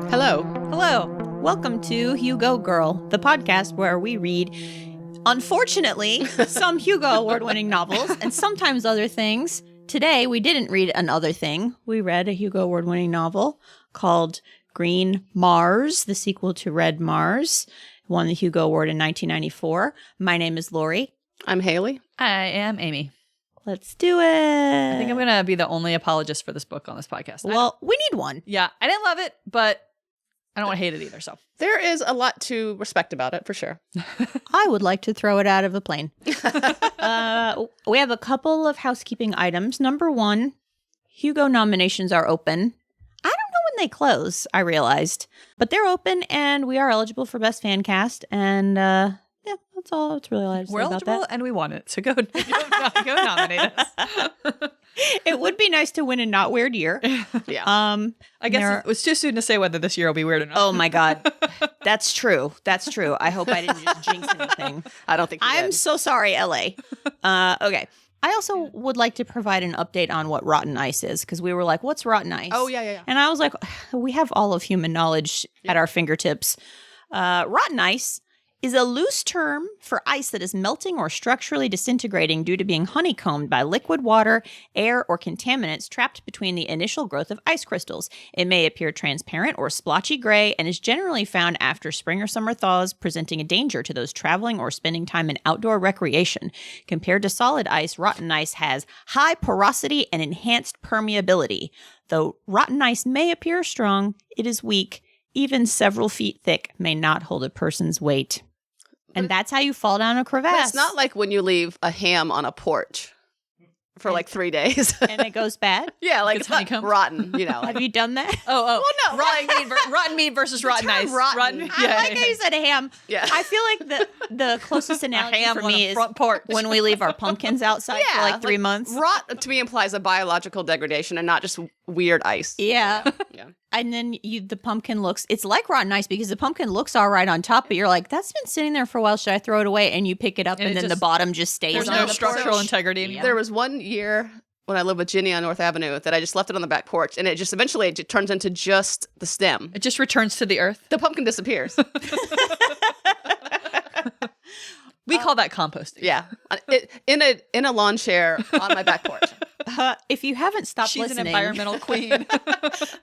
Hello. Hello. Welcome to Hugo Girl, the podcast where we read, unfortunately, some Hugo Award-winning novels and sometimes other things. Today, we didn't read another thing. We read a Hugo Award-winning novel called Green Mars, the sequel to Red Mars. Won the Hugo Award in 1994. My name is Lori. I'm Haley. I am Amy. Let's do it. I think I'm going to be the only apologist for this book on this podcast. Well, we need one. Yeah, I didn't love it, but I don't want to hate it either, so. There is a lot to respect about it, for sure. I would like to throw it out of a plane. We have a couple of housekeeping items. Number one, Hugo nominations are open. I don't know when they close, I realized. But they're open, and we are eligible for Best Fan Cast. And yeah, that's all. That's really all I have to We're say about eligible that. and we want it, so go nominate us. It would be nice to win a not weird year. Yeah. I guess it was too soon to say whether this year will be weird or not. Oh my God. That's true. That's true. I hope I didn't just jinx anything. I don't think you I'm did. so sorry, LA. Okay. I also would like to provide an update on what rotten ice is, because we were like, what's rotten ice? Oh, yeah. And I was like, we have all of human knowledge at our fingertips. Rotten ice is a loose term for ice that is melting or structurally disintegrating due to being honeycombed by liquid water, air, or contaminants trapped between the initial growth of ice crystals. It may appear transparent or splotchy gray and is generally found after spring or summer thaws, presenting a danger to those traveling or spending time in outdoor recreation. Compared to solid ice, rotten ice has high porosity and enhanced permeability. Though rotten ice may appear strong, it is weak. Even several feet thick may not hold a person's weight. And that's how you fall down a crevasse. But it's not like when you leave a ham on a porch for like 3 days. And it goes bad? Yeah, like It's it's not honeycombed. rotten, you know. Have you done that? Oh. Well, no. Rotten meat versus rotten ice. rotten. I like how you said ham. Yeah. I feel like the closest analogy ham for on me a is front porch. when we leave our pumpkins outside for like 3 months. Rot to me implies a biological degradation and not just weird ice. Yeah. Yeah. And then the pumpkin it's like rotten ice because the pumpkin looks all right on top, but you're like, that's been sitting there for a while. Should I throw it away? And you pick it up and it then the just- bottom just stays There's on no the structural porch. integrity anymore. There was 1 year when I lived with Ginny on North Avenue that I just left it on the back porch, and it just eventually it turns into just the stem. It just returns to the earth. The pumpkin disappears. We call that composting. Yeah, in a lawn chair on my back porch. If you haven't stopped She's listening, an environmental queen.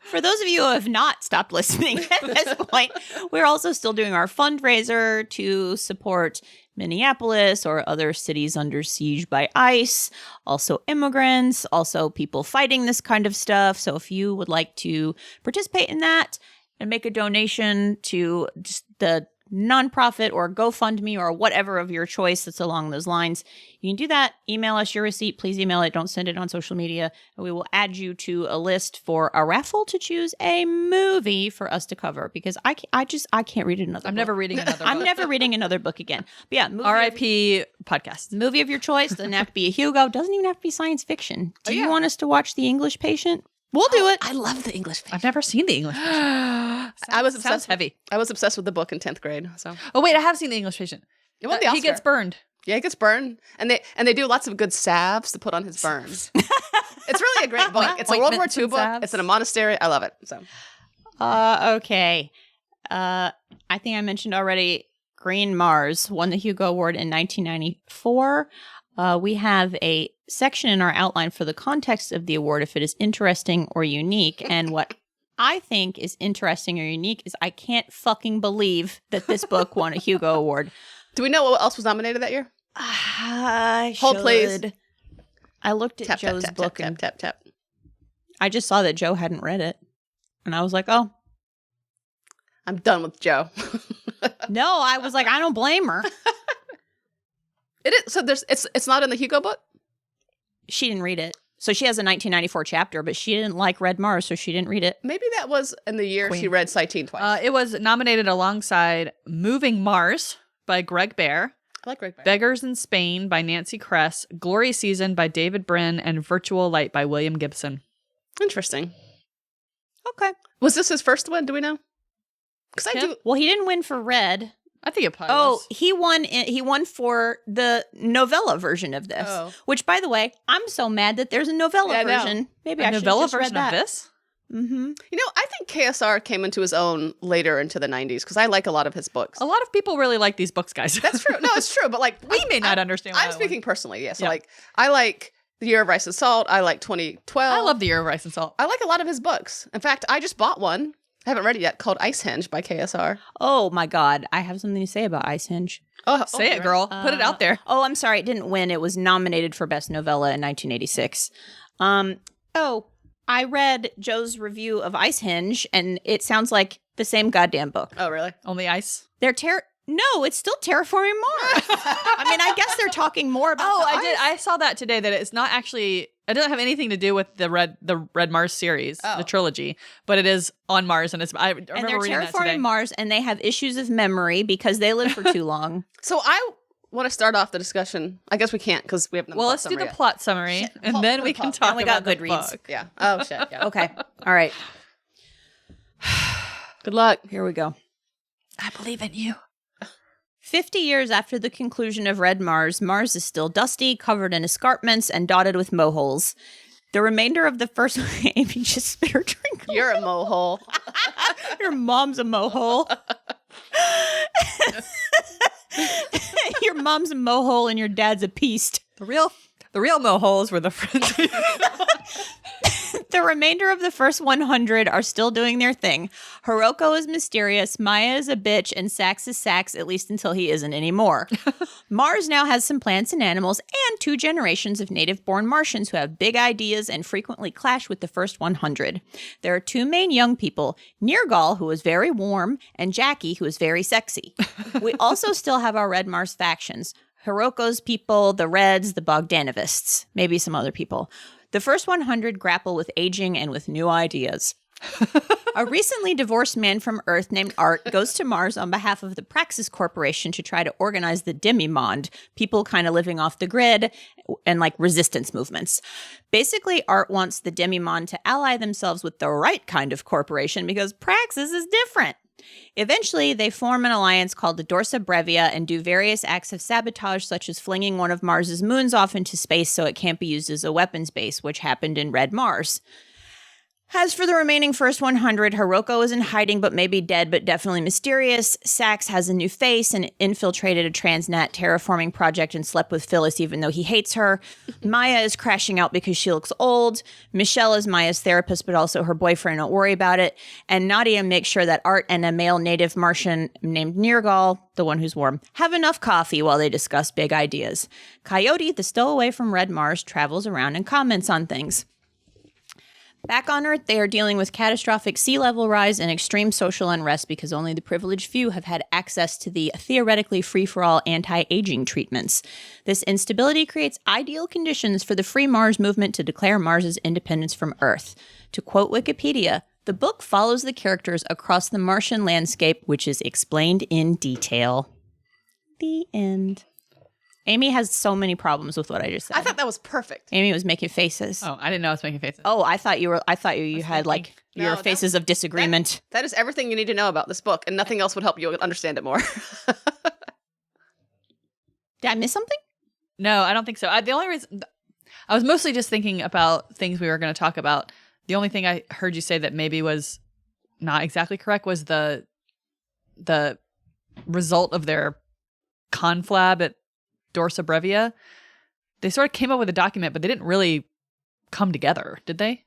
for those of you who have not stopped listening at this point, we're also still doing our fundraiser to support Minneapolis or other cities under siege by ICE, also immigrants, also people fighting this kind of stuff. So if you would like to participate in that and make a donation to just the nonprofit or GoFundMe or whatever of your choice that's along those lines, you can do that. Email us your receipt. Please email it. Don't send it on social media. And we will add you to a list for a raffle to choose a movie for us to cover, because I can't read another I'm book. never reading another book. I'm never reading another book again. But yeah, R.I.P. podcast. movie of your choice. Doesn't have to be a Hugo. Doesn't even have to be science fiction. Do you yeah. want us to watch The English Patient? We'll do it. I love the English. I've never seen the English Patient. I was obsessed. Sounds heavy. I was obsessed with the book in 10th grade. So Oh wait, I have seen the English Patient. it won the He Oscar. gets burned. Yeah, he gets burned, and they do lots of good salves to put on his burns. It's really a great book. It's a World War Ointments II and book. salves. It's in a monastery. I love it. So Okay. I think I mentioned already Green Mars won the Hugo Award in 1994. We have a section in our outline for the context of the award if it is interesting or unique. And what I think is interesting or unique is I can't fucking believe that this book won a Hugo Award. do we know what else was nominated that year? I Hold, please. should. I looked at Tap tap Joe's tap book tap and tap tap tap. I just saw that Joe hadn't read it. And I was like, oh, I'm done with Joe. no. I was like, I don't blame her. It is so. It's not in the Hugo book. She didn't read it. So she has a 1994 chapter, but she didn't like Red Mars, so she didn't read it. Maybe that was in the year Queen. she read Citeen twice. It was nominated alongside Moving Mars by Greg Bear, I like Greg Bear. Beggars in Spain by Nancy Kress, Glory Season by David Brin, and Virtual Light by William Gibson. Interesting. Okay. Was this his first one? Do we know? Because I Yeah. do. Well, he didn't win for Red. I think it probably Oh, was. he won for the novella version of this. Oh. Which, by the way, I'm so mad that there's a novella Yeah, I know. version. Maybe A I should novella have just read version of that. this? Mm-hmm. You know, I think KSR came into his own later into the 90s because I like a lot of his books. A lot of people really like these books, guys. That's true. No, it's true. But like, We may not understand why I'm that speaking personally. Yeah. So Yeah. like, I like The Year of Rice and Salt. I like 2012. I love The Year of Rice and Salt. I like a lot of his books. In fact, I just bought one. I haven't read it yet, called Ice Hinge by KSR. Oh my God, I have something to say about Ice Hinge. Say it, girl. Put it out there. Oh, I'm sorry, it didn't win. It was nominated for Best Novella in 1986. I read Joe's review of Ice Hinge, and it sounds like the same goddamn book. Oh, really? Only ice. No, it's still Terraforming Mars. I mean, I guess they're talking more about. Oh, the I did. ice. I saw that today. That it's not actually. It doesn't have anything to do with the Red Mars series, the trilogy, but it is on Mars, and it's. I remember And they're reading that today. terraforming Mars, and they have issues of memory because they live for too long. So I want to start off the discussion. I guess we can't because we haven't done Well, the let's do the yet. plot summary, Shit, and plot- then plot- we can plot. talk And we about got the Goodreads. book. Yeah. Oh, shit. Yeah. Okay, all right, Good luck. here we go. I believe in you. 50 years after the conclusion of Red Mars, Mars is still dusty, covered in escarpments, and dotted with moholes. The remainder of the first... Amy just spit her drink. You're a mohole. Your mom's a mohole. Your mom's a mohole and your dad's a pieced. The real moholes were the friends. The remainder of the first 100 are still doing their thing. Hiroko is mysterious, Maya is a bitch, and Sax is Sax, at least until he isn't anymore. Mars now has some plants and animals and 2 generations of native-born Martians who have big ideas and frequently clash with the first 100. There are 2 main young people, Nergal, who is very warm, and Jackie, who is very sexy. We also still have our Red Mars factions. Hiroko's people, the Reds, the Bogdanovists, maybe some other people. The first 100 grapple with aging and with new ideas. A recently divorced man from Earth named Art goes to Mars on behalf of the Praxis Corporation to try to organize the Demimonde, people kind of living off the grid and like resistance movements. Basically, Art wants the Demimonde to ally themselves with the right kind of corporation because Praxis is different. Eventually, they form an alliance called the Dorsa Brevia and do various acts of sabotage, such as flinging one of Mars's moons off into space so it can't be used as a weapons base, which happened in Red Mars. As for the remaining first 100, Hiroko is in hiding but maybe dead but definitely mysterious. Sax has a new face and infiltrated a transnat terraforming project and slept with Phyllis even though he hates her. Maya is crashing out because she looks old. Michelle is Maya's therapist but also her boyfriend, don't worry about it. And Nadia makes sure that Art and a male native Martian named Nergal, the one who's warm, have enough coffee while they discuss big ideas. Coyote, the stowaway from Red Mars, travels around and comments on things. Back on Earth, they are dealing with catastrophic sea level rise and extreme social unrest because only the privileged few have had access to the theoretically free-for-all anti-aging treatments. This instability creates ideal conditions for the Free Mars movement to declare Mars's independence from Earth. To quote Wikipedia, the book follows the characters across the Martian landscape, which is explained in detail. The end. Amy has so many problems with what I just said. I thought that was perfect. Amy was making faces. Oh, I didn't know I was making faces. Oh, I thought you had like No, your that- faces of disagreement. That is everything you need to know about this book, and nothing else would help you understand it more. Did I miss something? No, I don't think so. The only reason I was mostly just thinking about things we were going to talk about. The only thing I heard you say that maybe was not exactly correct was the result of their conflab at Dorsa Brevia. They sort of came up with a document, but they didn't really come together, did they?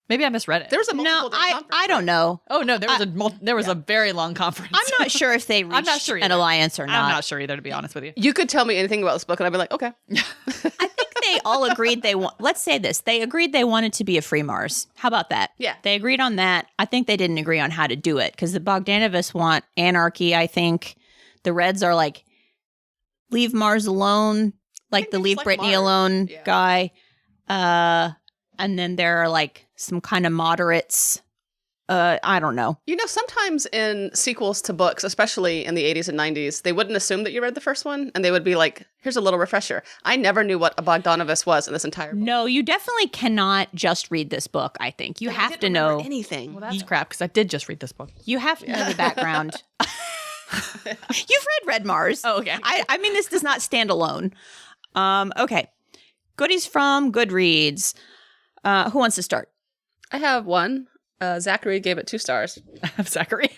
Maybe I misread it. There was a No, multiple day conference, I don't know. Oh no, there was a very long conference. I'm not sure if they reached not sure an either. alliance or not. I'm not sure either, to be honest with you. You could tell me anything about this book, and I'd be like, okay. I think they all agreed let's say this. They agreed they wanted to be a free Mars. How about that? Yeah. They agreed on that. I think they didn't agree on how to do it because the Bogdanovists want anarchy, I think. The Reds are like, leave Mars alone, like the they leave just like Britney Mars. alone Yeah. guy. And then there are like some kind of moderates. I don't know. You know, sometimes in sequels to books, especially in the 80s and 90s, they wouldn't assume that you read the first one, and they would be like, here's a little refresher. I never knew what a Bogdanovist was in this entire book. No, you definitely cannot just read this book, I think. You I have didn't to remember know. anything. Well, that's crap because I did just read this book. You have to know the background. You've read Red Mars. Oh, okay. I mean, this does not stand alone. Okay. Goodies from Goodreads. Who wants to start? I have one. Zachary gave it 2 stars. Zachary.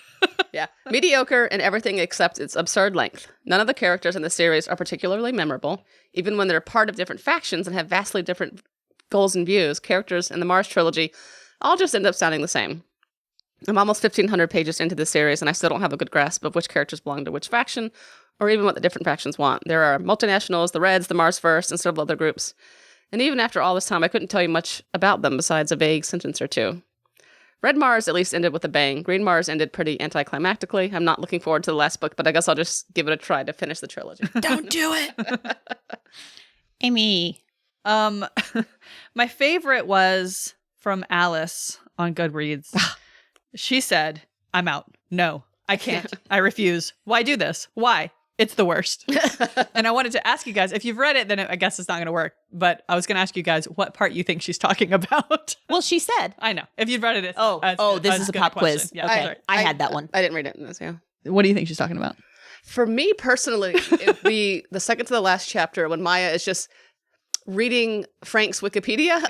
Yeah. Mediocre in everything except its absurd length. None of the characters in the series are particularly memorable. Even when they're part of different factions and have vastly different goals and views, characters in the Mars trilogy all just end up sounding the same. I'm almost 1,500 pages into this series, and I still don't have a good grasp of which characters belong to which faction, or even what the different factions want. There are multinationals, the Reds, the Mars First, and several other groups. And even after all this time, I couldn't tell you much about them besides a vague sentence or two. Red Mars at least ended with a bang. Green Mars ended pretty anticlimactically. I'm not looking forward to the last book, but I guess I'll just give it a try to finish the trilogy. Don't do it. Amy. My favorite was from Alice on Goodreads. She said, I'm out. No, I can't. I refuse. Why do this? Why? It's the worst. And I wanted to ask you guys, if you've read it, then I guess it's not going to work. But I was going to ask you guys what part you think she's talking about. Well, she said. I know. If you've read it, it's this is a pop quiz. Yeah, okay. sorry. I had that one. I didn't read it in this, yeah. What do you think she's talking about? For me personally, it'd be the second to the last chapter when Maya is just reading Frank's Wikipedia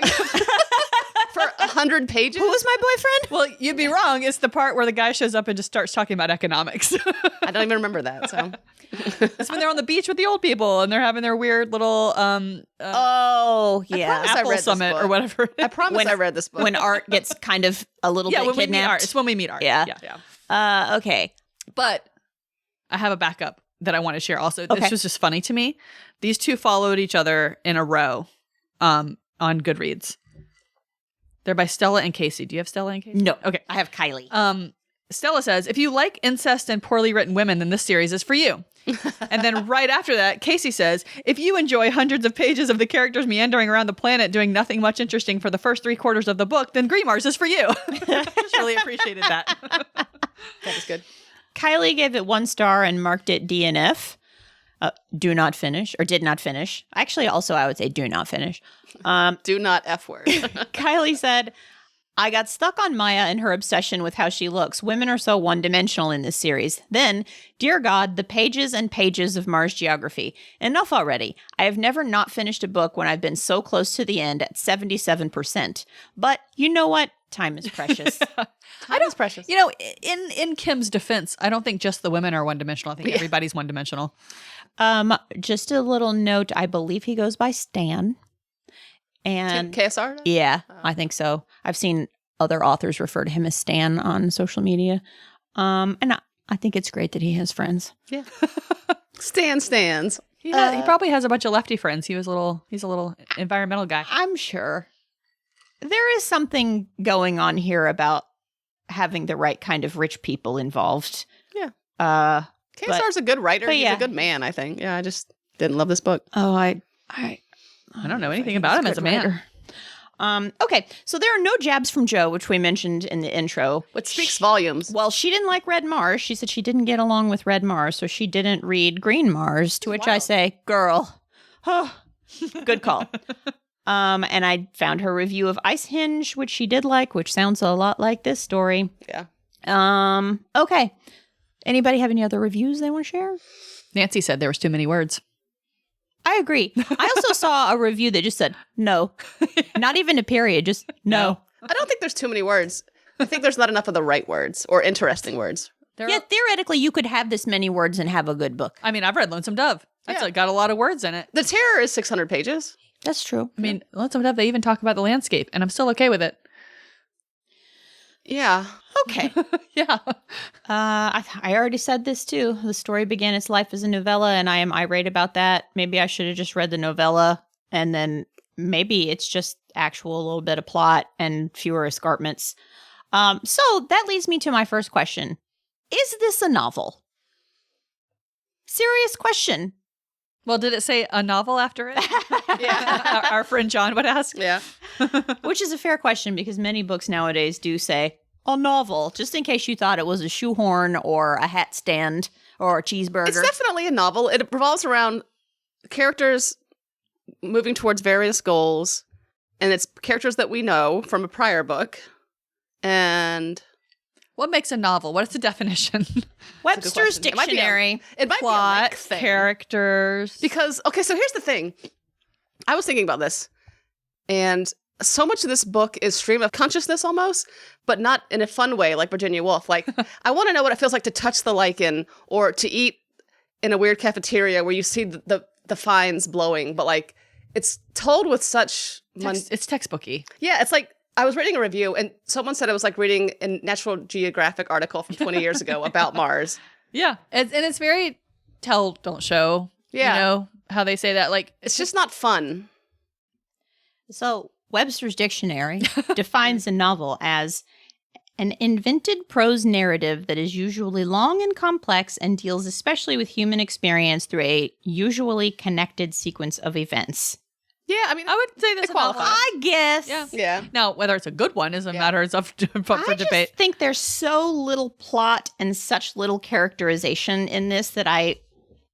for 100 pages. Who was my boyfriend? Well, you'd be wrong. It's the part where the guy shows up and just starts talking about economics. I don't even remember that, so... It's when they're on the beach with the old people and they're having their weird little Oh, yeah. promise I Apple read this Summit book. or whatever. I promise I read this book. When Art gets kind of a little Yeah, bit when we meet kidnapped. Art. It's when we meet Art. Yeah. Yeah. Okay. But I have a backup that I want to share also. Okay. This was just funny to me. These two followed each other in a row on Goodreads. They're by Stella and Casey. Do you have Stella and Casey? No. Okay. I have Kylie. Stella says, if you like incest and poorly written women, then this series is for you. And then right after that, Casey says, if you enjoy hundreds of pages of the characters meandering around the planet doing nothing much interesting for the first 3/4 of the book, then Green Mars is for you. Just really appreciated that. That is good. Kylie gave it 1 star and marked it DNF. Do not finish, or did not finish. Actually, also, I would say do not finish. Do not F word. Kylie said, I got stuck on Maya and her obsession with how she looks. Women are so one-dimensional in this series. Then, dear God, the pages and pages of Mars geography. Enough already. I have never not finished a book when I've been so close to the end at 77%. But you know what? Time is precious. Time is precious. You know, in Kim's defense, I don't think just the women are one-dimensional. I think everybody's one-dimensional. Just a little note. I believe he goes by Stan. And KSR? yeah, I think so. I've seen other authors refer to him as Stan on social media. And I think it's great that he has friends. Yeah. Stan stands. He probably has a bunch of lefty friends. He's a little environmental guy. I'm sure. There is something going on here about having the right kind of rich people involved. Yeah. But KSR's a good writer. He's yeah. a good man, I think. Yeah, I just didn't love this book. Oh, I don't know anything about him as a man. Okay, so there are no jabs from Jo, which we mentioned in the intro. Which speaks volumes. Well, she didn't like Red Mars. She said she didn't get along with Red Mars, so she didn't read Green Mars, to which I say, girl, good call. And I found her review of Ice Hinge, which she did like, which sounds a lot like this story. Yeah. Okay. Anybody have any other reviews they want to share? Nancy said there was too many words. I agree. I also saw a review that just said, no. Not even a period, just no. I don't think there's too many words. I think there's not enough of the right words or interesting words. Yeah, theoretically, you could have this many words and have a good book. I mean, I've read Lonesome Dove. That's got a lot of words in it. The Terror is 600 pages. That's true. I mean, Lonesome Dove, they even talk about the landscape, and I'm still okay with it. Yeah. Okay. Yeah. I already said this too. The story began its life as a novella, and I am irate about that. Maybe I should have just read the novella, and then maybe it's just actual little bit of plot and fewer escarpments. So that leads me to my first question. Is this a novel? Serious question. Well, did it say a novel after it? Yeah. Our friend John would ask. Yeah. Which is a fair question because many books nowadays do say a novel, just in case you thought it was a shoehorn or a hat stand or a cheeseburger. It's definitely a novel. It revolves around characters moving towards various goals, and it's characters that we know from a prior book. And What makes a novel? What is the definition? Webster's It might be a- Dictionary. it might Plot, be a length thing. characters. Because, okay, so here's the thing. I was thinking about this, and so much of this book is stream of consciousness almost, but not in a fun way like Virginia Woolf. Like, I want to know what it feels like to touch the lichen or to eat in a weird cafeteria where you see the fines blowing, but like it's told with such... It's textbooky. Yeah, it's like I was reading a review and someone said it was like reading a National Geographic article from 20 years ago about Mars. Yeah. And it's very tell, don't show. Yeah. You know how they say that? Like, It's just not fun. So Webster's Dictionary defines a novel as an invented prose narrative that is usually long and complex and deals especially with human experience through a usually connected sequence of events. Yeah, I mean, I would say that's a novel. I guess. Yeah. Yeah. Now, whether it's a good one is a matter of for I debate. just think there's so little plot and such little characterization in this that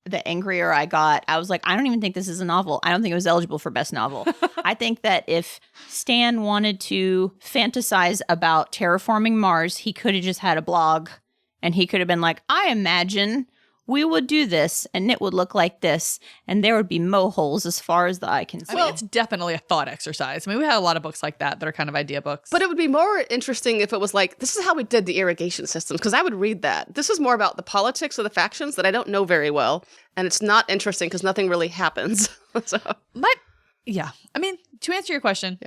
the angrier I got, I was like, I don't even think this is a novel. I don't think it was eligible for best novel. I think that if Stan wanted to fantasize about terraforming Mars, he could have just had a blog and he could have been like, I imagine we would do this and it would look like this and there would be moholes as far as the eye can see. I mean, it's definitely a thought exercise. I mean, we had a lot of books like that are kind of idea books. But it would be more interesting if it was like, this is how we did the irrigation systems, because I would read that. This is more about the politics of the factions that I don't know very well, and it's not interesting because nothing really happens. So. Yeah. I mean, to answer your question,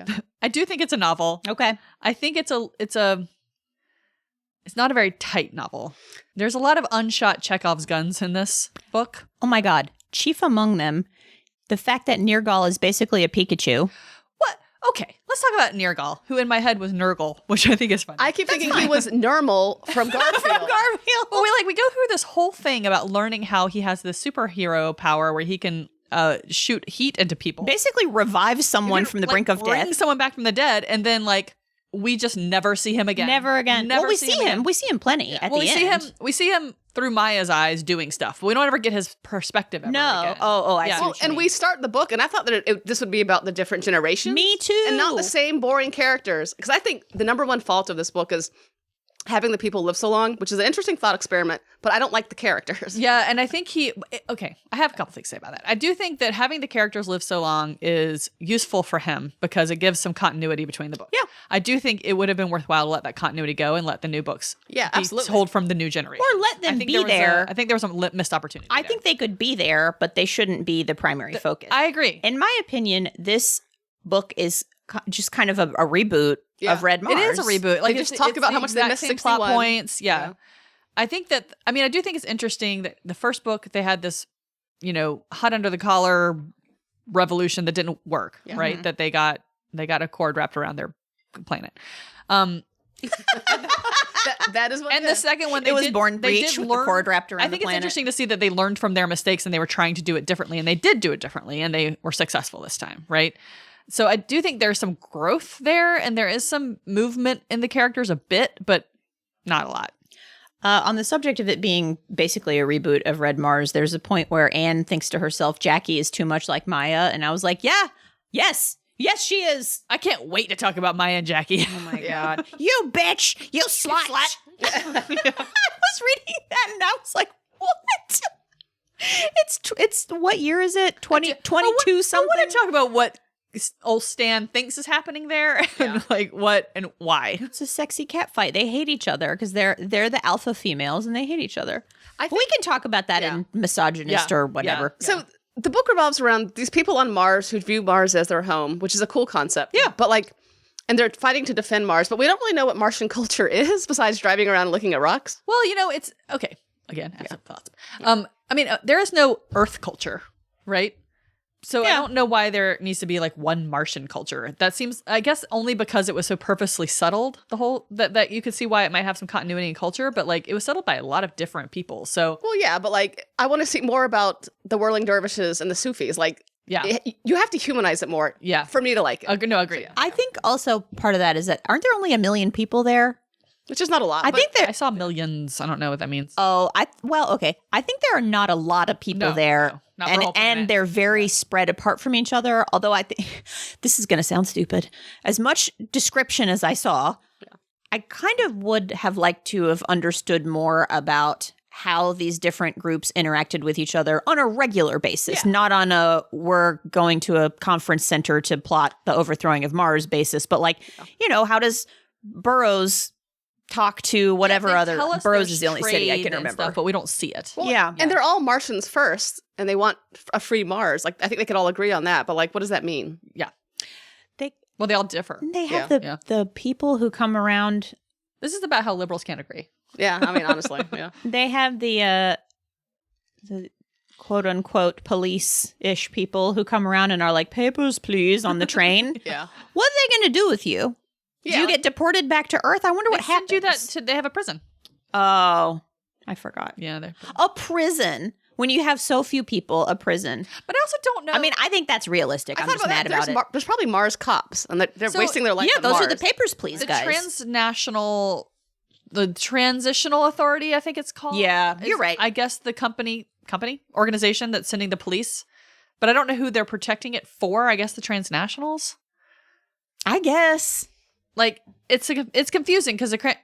I do think it's a novel. Okay. I think it's not a very tight novel. There's a lot of unshot Chekhov's guns in this book. Oh my God. Chief among them, the fact that Nergal is basically a Pikachu. What? Okay, let's talk about Nergal, who in my head was Nurgle, which I think is funny. I keep thinking he was normal from Garfield. Well, we go through this whole thing about learning how he has this superhero power where he can shoot heat into people. Basically revive someone from the brink of bring death. someone back from the dead, and then we just never see him again. Never again. Never well, we see see him him. again. We see him plenty at the end. We see him through Maya's eyes doing stuff. We don't ever get his perspective ever No. again. I see. Well, and we start the book, and I thought that this would be about the different generations. Me too. And not the same boring characters. Because I think the number one fault of this book is having the people live so long, which is an interesting thought experiment, but I don't like the characters. Yeah, and I think I have a couple things to say about that. I do think that having the characters live so long is useful for him because it gives some continuity between the books. Yeah. I do think it would have been worthwhile to let that continuity go and let the new books be absolutely. told from the new generation. Or let them be there. I think there was some missed opportunity. I think they could be there, but they shouldn't be the primary focus. I agree. In my opinion, this book is just kind of a reboot of Red Mars. It is a reboot. They just talk about how much they missed same plot 61. points. Yeah. I think that, I do think it's interesting that the first book, they had this, hot under the collar revolution that didn't work, right? Mm-hmm. That they got a cord wrapped around their planet. That is what And the second one, It was Born Breach with the cord wrapped around I think the it's planet. interesting to see that they learned from their mistakes and they were trying to do it differently, and they did do it differently, and they were successful this time, right? So I do think there's some growth there, and there is some movement in the characters a bit, but not a lot. On the subject of it being basically a reboot of Red Mars, there's a point where Anne thinks to herself, Jackie is too much like Maya. And I was like, yes, she is. I can't wait to talk about Maya and Jackie. Oh my God. You bitch, you slut. I was reading that and I was like, what? It's what year is it? 2022 something? I want to talk about what old Stan thinks is happening there and what and why. It's a sexy cat fight. They hate each other because they're the alpha females and they hate each other. We can talk about that in misogynist or whatever. Yeah. So the book revolves around these people on Mars who view Mars as their home, which is a cool concept. Yeah. But and they're fighting to defend Mars, but we don't really know what Martian culture is besides driving around and looking at rocks. Well, it's okay. Again, I have some thoughts. There is no Earth culture, right? So I don't know why there needs to be one Martian culture. That seems, I guess, only because it was so purposely settled, the whole, that you could see why it might have some continuity in culture, but it was settled by a lot of different people. So, well, yeah, but I want to see more about the whirling dervishes and the Sufis. You have to humanize it more. Yeah. For me to like it. No, agree. I think also part of that is that aren't there only 1 million people there? Which is not a lot. I think I saw millions. I don't know what that means. Okay. I think there are not a lot of people there. No, not for a whole planet. And they're very spread apart from each other. Although I think this is going to sound stupid. As much description as I saw, I kind of would have liked to have understood more about how these different groups interacted with each other on a regular basis, Yeah. not on a we're going to a conference center to plot the overthrowing of Mars basis, but like, how does Burroughs talk to whatever They other tell us Burroughs there's is the only city I trade can and remember. stuff, but we don't see it. Well, Yeah. And they're all Martians first, and they want a free Mars. Like, I think they could all agree on that, but like, what does that mean? Well, they all differ. They have Yeah. the people who come around. This is about how liberals can't agree. Yeah, I mean, honestly, yeah. They have the quote unquote police-ish people who come around and are like, papers, please, on the train. Yeah. What are they going to do with you? Do Yeah. you get deported back to Earth? I wonder what They send happens. you that. They have a prison. Oh, I forgot. Yeah, they're. A prison. When you have so few people, a prison. But I also don't know. I mean, I think that's realistic. I I'm thought just about mad that. about it. There's probably Mars cops, and they're So, wasting their life Yeah, on those are Mars. the papers, please, the guys. the transitional authority, I think it's called. Yeah, is, you're right. I guess the organization that's sending the police, but I don't know who they're protecting it for. I guess the transnationals. I guess. Like it's confusing because How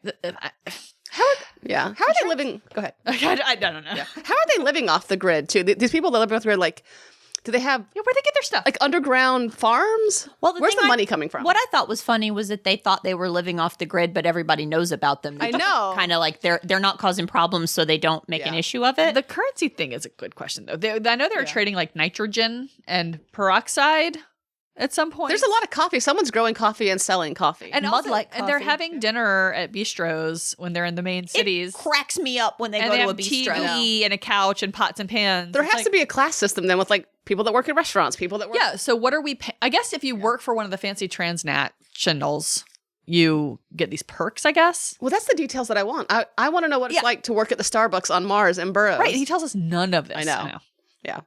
are they living? Go ahead. I don't know. How are they living off the grid too? These people that live off the grid, like, do they have Yeah, where'd they get their stuff? like underground farms? Well, Where's the money coming from? What I thought was funny was that they thought they were living off the grid, but everybody knows about them. I know. Kind of like they're not causing problems, so they don't make an Yeah. issue of it. The currency thing is a good question though. I know they were trading like nitrogen and peroxide at some point. There's a lot of coffee. Someone's growing coffee and selling coffee. and Mud also, like and they're coffee. having dinner at bistros when they're in the main cities. It cracks me up when they and go they to have a bistro. TV and a couch and pots and pans. there It's has to be a class system then with like people that work in restaurants, people that work. Yeah. So what are we? I guess if you work for one of the fancy transnationals, you get these perks. I guess. Well, that's the details that I want. I want to know what it's like to work at the Starbucks on Mars and Burroughs. Right. He tells us none of this. I know. Yeah.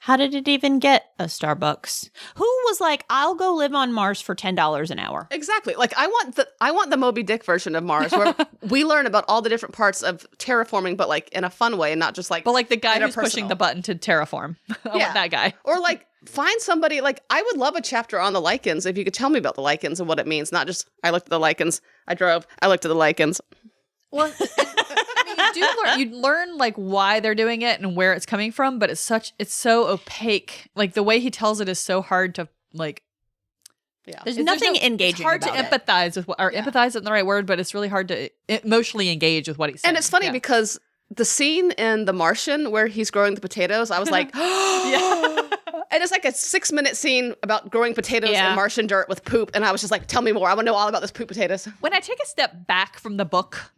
How did it even get a Starbucks? Who was like, I'll go live on Mars for $10 an hour? Exactly. Like I want the Moby Dick version of Mars where we learn about all the different parts of terraforming, but like in a fun way and not just like But like the guy who's interpersonal. pushing the button to terraform. I want that guy. Or like find somebody like I would love a chapter on the lichens if you could tell me about the lichens and what it means. Not just I looked at the lichens, I looked at the lichens. Well, I mean, you learn like why they're doing it and where it's coming from, but it's so opaque. Like the way he tells it is so hard to like. Yeah. There's nothing engaging It's hard to about it. empathize with empathize isn't the right word, but it's really hard to emotionally engage with what he's saying. And it's funny because the scene in The Martian where he's growing the potatoes, I was like, yeah. and it's like a 6-minute scene about growing potatoes Yeah. in Martian dirt with poop, and I was just like, tell me more. I want to know all about this poop potatoes. When I take a step back from the book,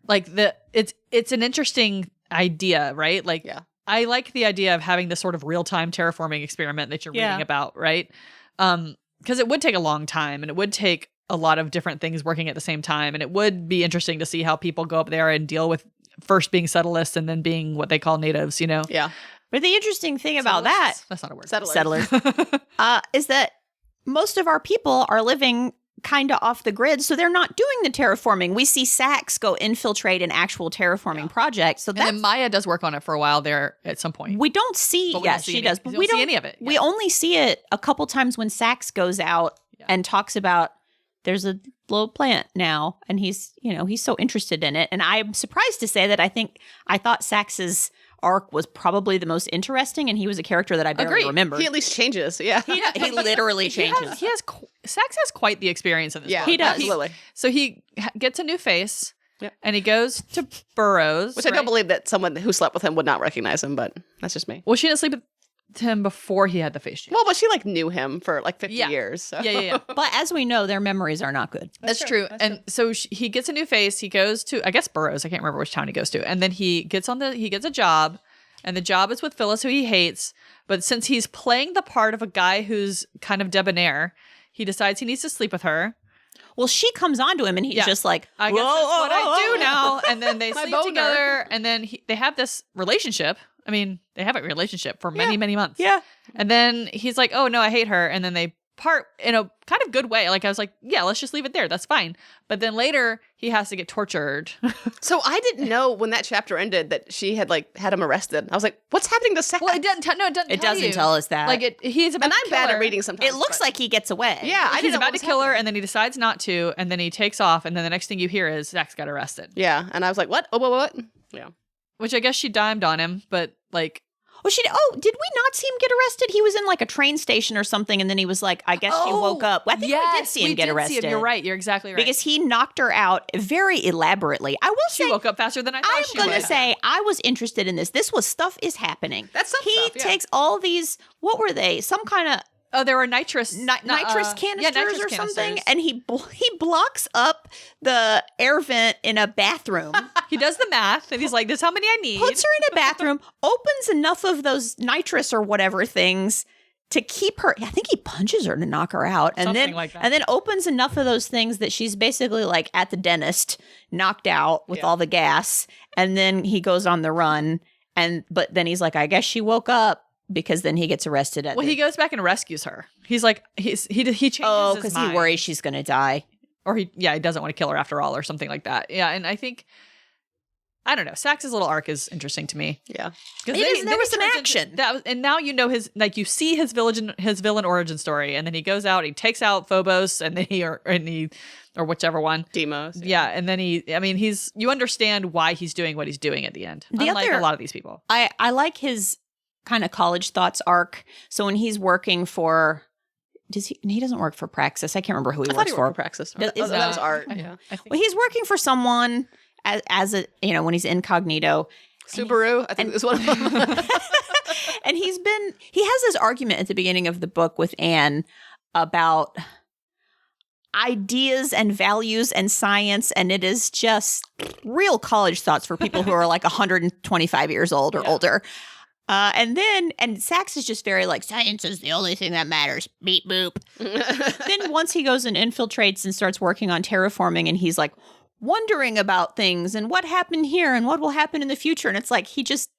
like it's an interesting idea, right? Like I like the idea of having this sort of real-time terraforming experiment that you're reading about, right? Because it would take a long time and it would take a lot of different things working at the same time. And it would be interesting to see how people go up there and deal with first being settlists and then being what they call natives, you know? Yeah. But the interesting thing about that That's not a word. Settlers. is that most of our people are living kind of off the grid, so they're not doing the terraforming. We see Sax go infiltrate an actual terraforming project. So And then Maya does work on it for a while there at some point. we don't see. But we Yes, don't see she any- does. we But don't we see don't any of it, We yeah. only see it a couple times when Sax goes out and talks about there's a little plant now, and he's so interested in it. And I'm surprised to say that I thought Sax's arc was probably the most interesting, and he was a character that I barely Agreed. remember. He at least changes. Yeah. He literally changes. Sax has quite the experience in this Yeah, book. he does. Absolutely. So he gets a new face, Yep. and he goes to Burroughs. Which I don't believe that someone who slept with him would not recognize him, but that's just me. Well, she didn't sleep with him before he had the face change. Well, but she like knew him for like 50 Yeah. years. So. Yeah. But as we know, their memories are not good. That's true. And so he gets a new face. He goes to, I guess, Burroughs. I can't remember which town he goes to. And then he gets a job, and the job is with Phyllis, who he hates. But since he's playing the part of a guy who's kind of debonnaire, he decides he needs to sleep with her. Well, she comes on to him, and he's just like, I guess that's what I do now. And then they My sleep boner. together, and then they have this relationship. I mean, they have a relationship for many, many months. Yeah. And then he's like, oh, no, I hate her. And then they part in a kind of good way. Like, I was like, yeah, let's just leave it there. That's fine. But then later, he has to get tortured. So I didn't know when that chapter ended that she had like had him arrested. I was like, what's happening to Sax? Well, it doesn't. It doesn't tell us that. Like he's about And to I'm kill bad her. at reading sometimes. It looks but- like he gets away. Yeah, I He's didn't know about what to was kill her, happening. and then he decides not to, and then he takes off, and then the next thing you hear is Zach's got arrested. Yeah, and I was like, what? Oh, what? Yeah. which I guess she dimed on him, but like, Did we not see him get arrested? He was in like a train station or something, and then he was like, I guess she woke up. I think we did see him get arrested. You're right. You're exactly right. Because he knocked her out very elaborately. I will say, she woke up faster than I thought she would. I'm going to say, I was interested in this. This was stuff is happening. That's some he stuff, yeah. takes all these, what were they? Some kind of there were nitrous canisters or something, and he blocks up the air vent in a bathroom. He does the math, and he's like, "This is how many I need." Puts her in a bathroom, opens enough of those nitrous or whatever things to keep her. I think he punches her to knock her out, and Something then like that. and then opens enough of those things that she's basically like at the dentist, knocked out with all the gas, and then he goes on the run. But then he's like, I guess she woke up. Because then he gets arrested. He goes back and rescues her. He's like, he changes his mind. because he worries she's going to die. Or he doesn't want to kill her after all or something like that. Yeah, and I think, I don't know, Sax's little arc is interesting to me. Yeah. There was some action. And now you know you see his villain origin story, and then he goes out, he takes out Phobos, and then or whichever one. Demos. Yeah, and then you understand why he's doing what he's doing at the end. Unlike a lot of these people. I like his kind of college thoughts arc. So when he's working for, he doesn't work for Praxis. I can't remember who he works for. Praxis. That was Art. Yeah. Well, he's working for someone as a, when he's incognito. Subaru, I think is one of them. And he has this argument at the beginning of the book with Anne about ideas and values and science, and it is just real college thoughts for people who are like 125 years old or older. And Sax is just very like, science is the only thing that matters. Beep boop. Then once he goes and infiltrates and starts working on terraforming, and he's like wondering about things and what happened here and what will happen in the future. And it's like he just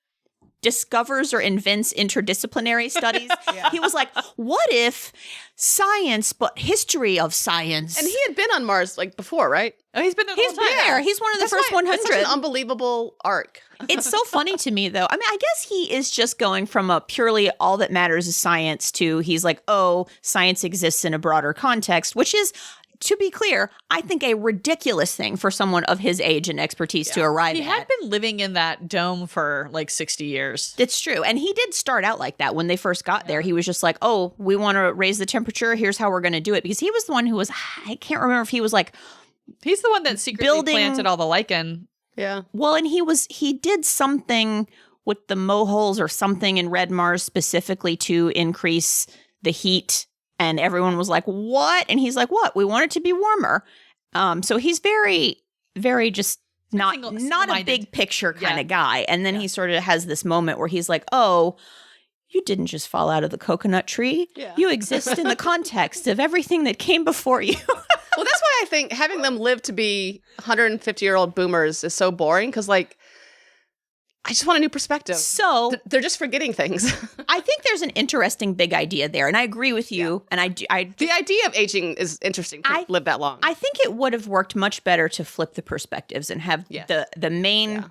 discovers or invents interdisciplinary studies. He was like, what if science, but history of science? And he had been on Mars like before, right? Oh, he's been there. He's there. He's one of the first 100. That's such an unbelievable arc. It's so funny to me, though. I mean, I guess he is just going from a purely all that matters is science to he's like, oh, science exists in a broader context, which is, to be clear, I think a ridiculous thing for someone of his age and expertise to arrive at. He had been living in that dome for like 60 years. It's true. And he did start out like that when they first got there. He was just like, oh, we want to raise the temperature. Here's how we're going to do it. Because he was the one who was, I can't remember if he was like, he's the one that secretly planted all the lichen. Yeah. Well, and he did something with the moholes or something in Red Mars specifically to increase the heat. And everyone was like, what? And he's like, what? We want it to be warmer. So he's very, very just not a big picture kind of guy. And then he sort of has this moment where he's like, oh, you didn't just fall out of the coconut tree. Yeah. You exist in the context of everything that came before you. Well, that's why I think having them live to be 150-year-old boomers is so boring because, like, I just want a new perspective. So they're just forgetting things. I think there's an interesting big idea there, and I agree with you. And the idea of aging is interesting to live that long. I think it would have worked much better to flip the perspectives and have the main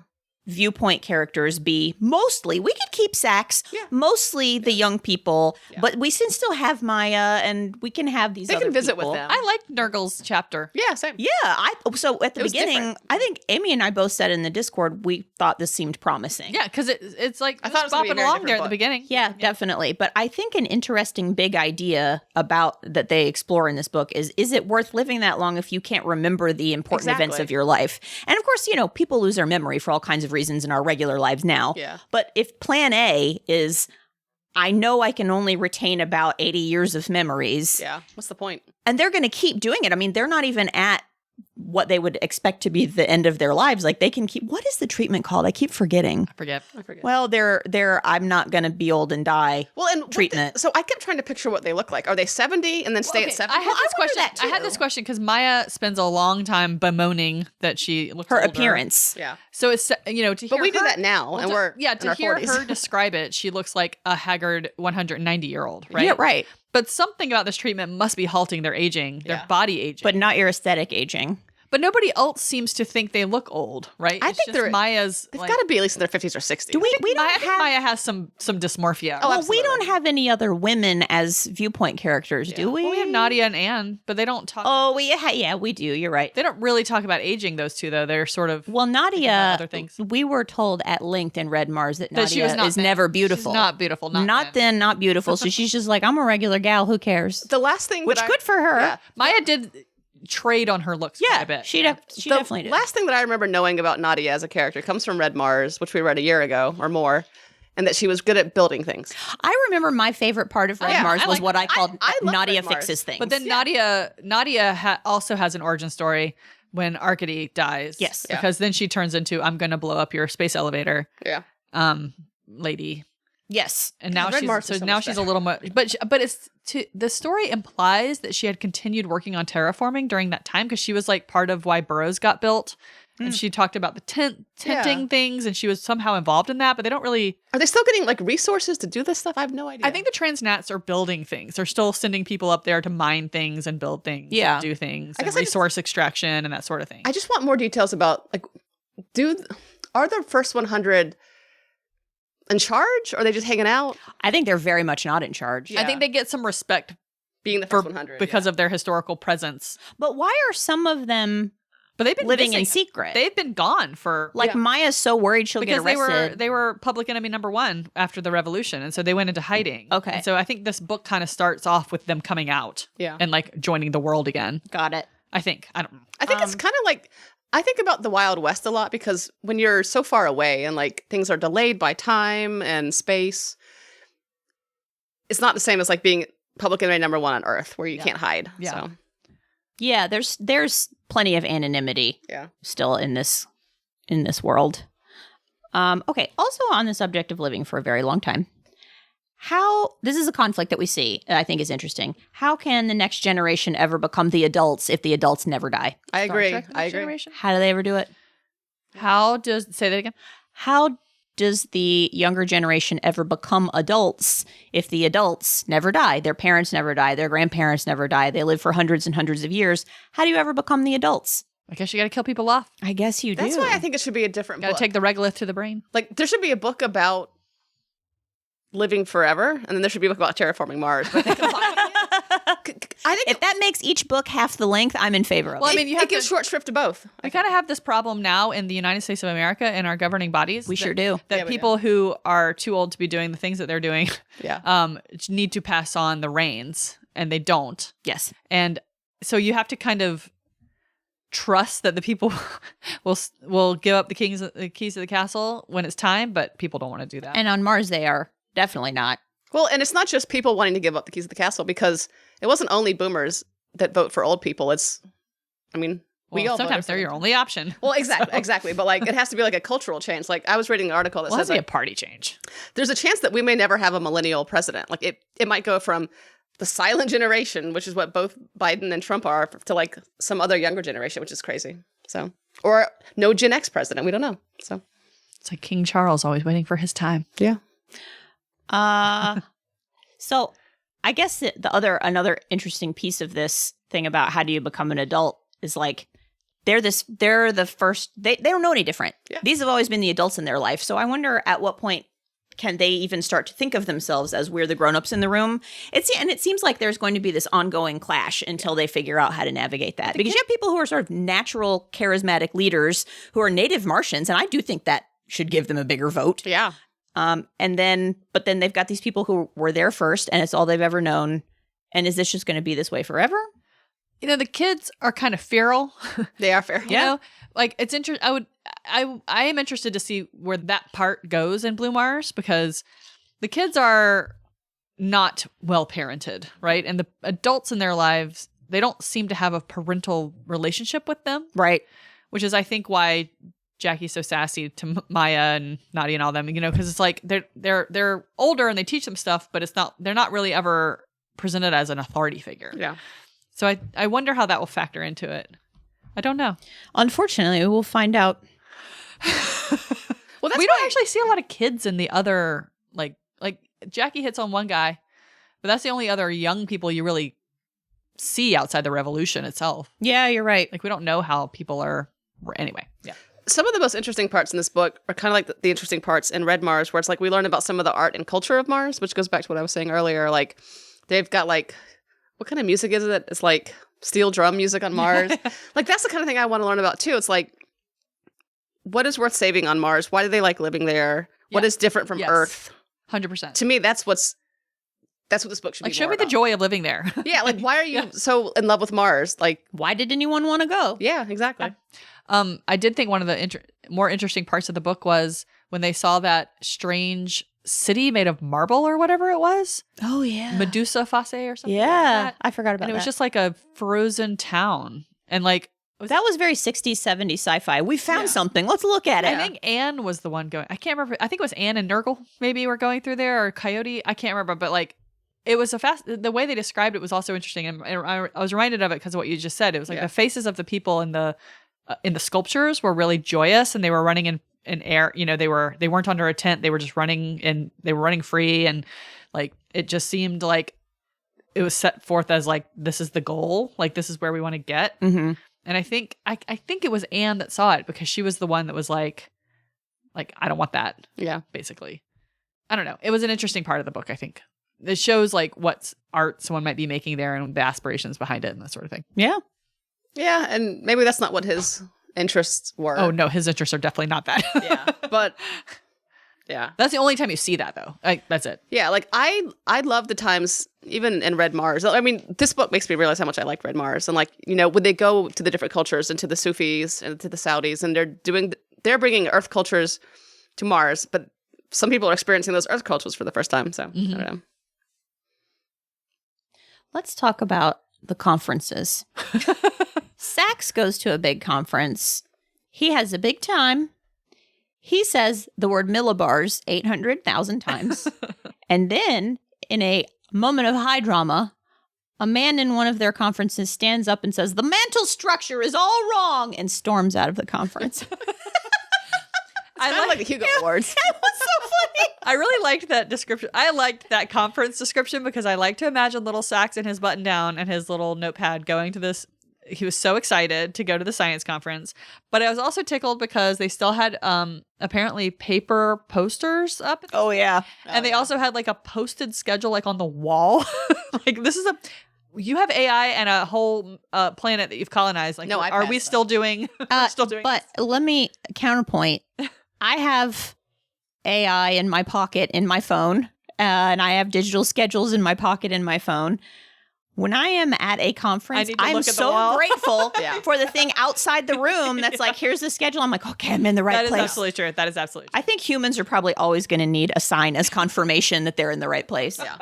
viewpoint characters be mostly, we could keep Sax, mostly the young people, but we can still have Maya, and we can have these. They other can visit people. with them. I liked Nurgle's chapter. Yeah, same. Yeah, so at the beginning, different. I think Amy and I both said in the Discord we thought this seemed promising. Yeah, because it's like I thought it was gonna be a bopping very along different there at book. the beginning. Yeah, definitely. But I think an interesting big idea about that they explore in this book is it worth living that long if you can't remember the important events of your life? And of course, people lose their memory for all kinds of reasons in our regular lives now. Yeah. But if plan A is, I know I can only retain about 80 years of memories. Yeah. What's the point? And they're going to keep doing it. I mean, they're not even at what they would expect to be the end of their lives. Like they can keep, what is the treatment called? I keep forgetting. I forget. Well, they're I'm not going to be old and die. Well, and treatment. So I kept trying to picture what they look like. Are they 70 and then stay at 70? I had this question because Maya spends a long time bemoaning that she looks her older. appearance. Yeah. So it's to hear But we do her- that now, and we're to in our hear 40s. her describe it, she looks like a haggard 190-year-old, right? Yeah, right. But something about this treatment must be halting their aging, their body aging. But not your aesthetic aging. But nobody else seems to think they look old, right? I It's think just they're Maya's. They've like, got to be at least in their 50s or 60s. Do we I don't think have Maya has some dysmorphia. Oh, well, we absolutely. don't have any other women as viewpoint characters, do we? Well, we have Nadia and Anne, but they don't talk. Oh, yeah, we do. You're right. They don't really talk about aging. Those two, though, they're sort of. Well, about Nadia, other things. we were told at length in Red Mars that That she was Nadia not is then. never beautiful. She's not beautiful. Not then, not beautiful. So she's just like, I'm a regular gal. Who cares? The last thing Which that good for her. Yeah. Maya did trade on her looks quite Yeah, a bit. she The definitely did. last thing that I remember knowing about Nadia as a character comes from Red Mars, which we read a year ago or more, and that she was good at building things. I remember my favorite part of Red Yeah, Mars I was like- what I called I love Nadia Red Mars. fixes things. But then Nadia also has an origin story when Arcady dies. Yes. Yeah. Because then she turns into I'm going to blow up your space elevator Yeah. lady. yes. And now Red she's Mars is so now much she's better. a little more but the story implies that she had continued working on terraforming during that time because she was like part of why Burroughs got built. And she talked about the tenting things and she was somehow involved in that, but they don't really Are they still getting like resources to do this stuff? I have no idea. I think the transnats are building things. They're still sending people up there to mine things and build things, Yeah. and do things, I and guess I just- resource extraction and that sort of thing. I just want more details about like, are the first 100 in charge? Or are they just hanging out? I think they're very much not in charge. I think they get some respect Being the for first 100 because of their historical presence. But why are some of them But they've been living in missing. secret? They've been gone for like Yeah. Maya's so worried she'll because get arrested. they were public enemy number 1 after the revolution, and so they went into hiding. Okay. And so I think this book kind of starts off with them coming out Yeah. and like joining the world again. Got it. I think I don't know. I think it's kind of like I think about the Wild West a lot because when you're so far away and like things are delayed by time and space, it's not the same as like being public enemy number 1 on Earth where you can't hide. Yeah. So, Yeah, there's plenty of anonymity yeah. still in this world. Okay, also on the subject of living for a very long time. This is a conflict that we see that I think is interesting. How can the next generation ever become the adults if the adults never die? I Star agree. Trek I Next agree. Generation? How do they ever do it? How does say that again? How does the younger generation ever become adults if the adults never die? Their parents never die. Their grandparents never die. They live for hundreds and hundreds of years. How do you ever become the adults? I guess you got to kill people off. I guess you do. That's why I think it should be a different Got to book. take the regolith to the brain. Like there should be a book about living forever, and then there should be a book about terraforming Mars. But I think, I think if that makes each book half the length, I'm in favor of Well, it. I mean, you it have gives to, short shrift to both. we kind of have this problem now in the United States of America in our governing bodies. We sure do. That Yeah, we people who are too old to be doing the things that they're doing Yeah. need to pass on the reins, and they don't. Yes. And so you have to kind of trust that the people will give up the keys of the castle when it's time, but people don't want to do that. And on Mars, they are definitely not. Well, and it's not just people wanting to give up the keys of the castle because it wasn't only boomers that vote for old people. It's, I mean, we Well, all sometimes voted they're for your them. only option. Well, exactly, exactly. But like, it has to be like a cultural change. Like, I was reading an article that Well, it has says to be a like, party change. there's a chance that we may never have a millennial president. Like, it might go from the silent generation, which is what both Biden and Trump are, to like some other younger generation, which is crazy. So, or no Gen X president. We don't know. So, It's like King Charles always waiting for his time. yeah. So I guess another interesting piece of this thing about how do you become an adult is like they're the first they don't know any different. Yeah. These have always been the adults in their life. So I wonder at what point can they even start to think of themselves as we're the grown-ups in the room? And it seems like there's going to be this ongoing clash until they figure out how to navigate that. Because you have people who are sort of natural charismatic leaders who are native Martians, and I do think that should give them a bigger vote. Yeah. But then they've got these people who were there first, and it's all they've ever known. And is this just going to be this way forever? You know, the kids are kind of feral. They are fair. You know, like it's interesting. I am interested to see where that part goes in Blue Mars because the kids are not well parented, right? And the adults in their lives, they don't seem to have a parental relationship with them, Right. which is, I think, why Jackie's so sassy to Maya and Nadia and all them. You know, because it's like they're older and they teach them stuff, but they're not really ever presented as an authority figure. Yeah. So I wonder how that will factor into it. I don't know. Unfortunately, we'll find out. Well, that's We don't actually see a lot of kids in the other like Jackie hits on one guy, but that's the only other young people you really see outside the revolution itself. Yeah, you're right. Like we don't know how people are. Anyway, yeah. Some of the most interesting parts in this book are kind of like the interesting parts in Red Mars, where it's like we learn about some of the art and culture of Mars, which goes back to what I was saying earlier. Like they've got like, what kind of music is it? It's like steel drum music on Mars. Like that's the kind of thing I want to learn about too. It's like, what is worth saving on Mars? Why do they like living there? What is different from Earth? 100%. To me, that's what this book should Like be show more me the about. joy of living there. Yeah, like why are you so in love with Mars? Like, Why did anyone want to go? yeah, exactly. I did think one of the more interesting parts of the book was when they saw that strange city made of marble or whatever it was. Oh, yeah. Medusa Face or something like Yeah. that. I forgot about And it that. was just like a frozen town. And like, That was very 60s, 70s sci-fi. We found Yeah. something. Let's look at I it. think Anne was the one going. I can't remember. I think it was Anne and Nurgle maybe were going through there, or Coyote. I can't remember. But like, it was the way they described it was also interesting. And I was reminded of it because of what you just said. It was like the faces of the people in the sculptures were really joyous, and they were running in air. You know, they weren't under a tent. They were just running, and they were running free. And like, it just seemed like it was set forth as like, this is the goal. Like, this is where we want to get. Mm-hmm. And I think it was Anne that saw it, because she was the one that was like I don't want that. Yeah. Basically. I don't know. It was an interesting part of the book, I think. It shows like what art someone might be making there and the aspirations behind it and that sort of thing. Yeah. Yeah, and maybe that's not what his interests were. Oh no, his interests are definitely not that. Yeah, but yeah. That's the only time you see that though. That's it. Yeah, like I love the times even in Red Mars. I mean, this book makes me realize how much I like Red Mars. And like, you know, when they go to the different cultures and to the Sufis and to the Saudis, and they're bringing Earth cultures to Mars, but some people are experiencing those Earth cultures for the first time. So I don't know. Let's talk about the conferences. Sax goes to a big conference. He has a big time. He says the word millibars 800,000 times. And then, in a moment of high drama, a man in one of their conferences stands up and says, "The mantle structure is all wrong," and storms out of the conference. I kind of like the Hugo Awards. That was so funny. I really liked that description. I liked that conference description because I like to imagine little Sax in his button down and his little notepad going to this. He was so excited to go to the science conference, but I was also tickled because they still had apparently paper posters up. Oh, yeah. And they also had like a posted schedule like on the wall. Like, you have AI and a whole planet that you've colonized. Like, No, I are we passed still doing But let me counterpoint. I have AI in my pocket in my phone, and I have digital schedules in my pocket in my phone. When I am at a conference, need to I'm look at the so wall. grateful Yeah. for the thing outside the room that's like, here's the schedule. I'm like, okay, I'm in the right That is place. absolutely true. That is absolutely true. I think humans are probably always going to need a sign as confirmation that they're in the right place. Yeah.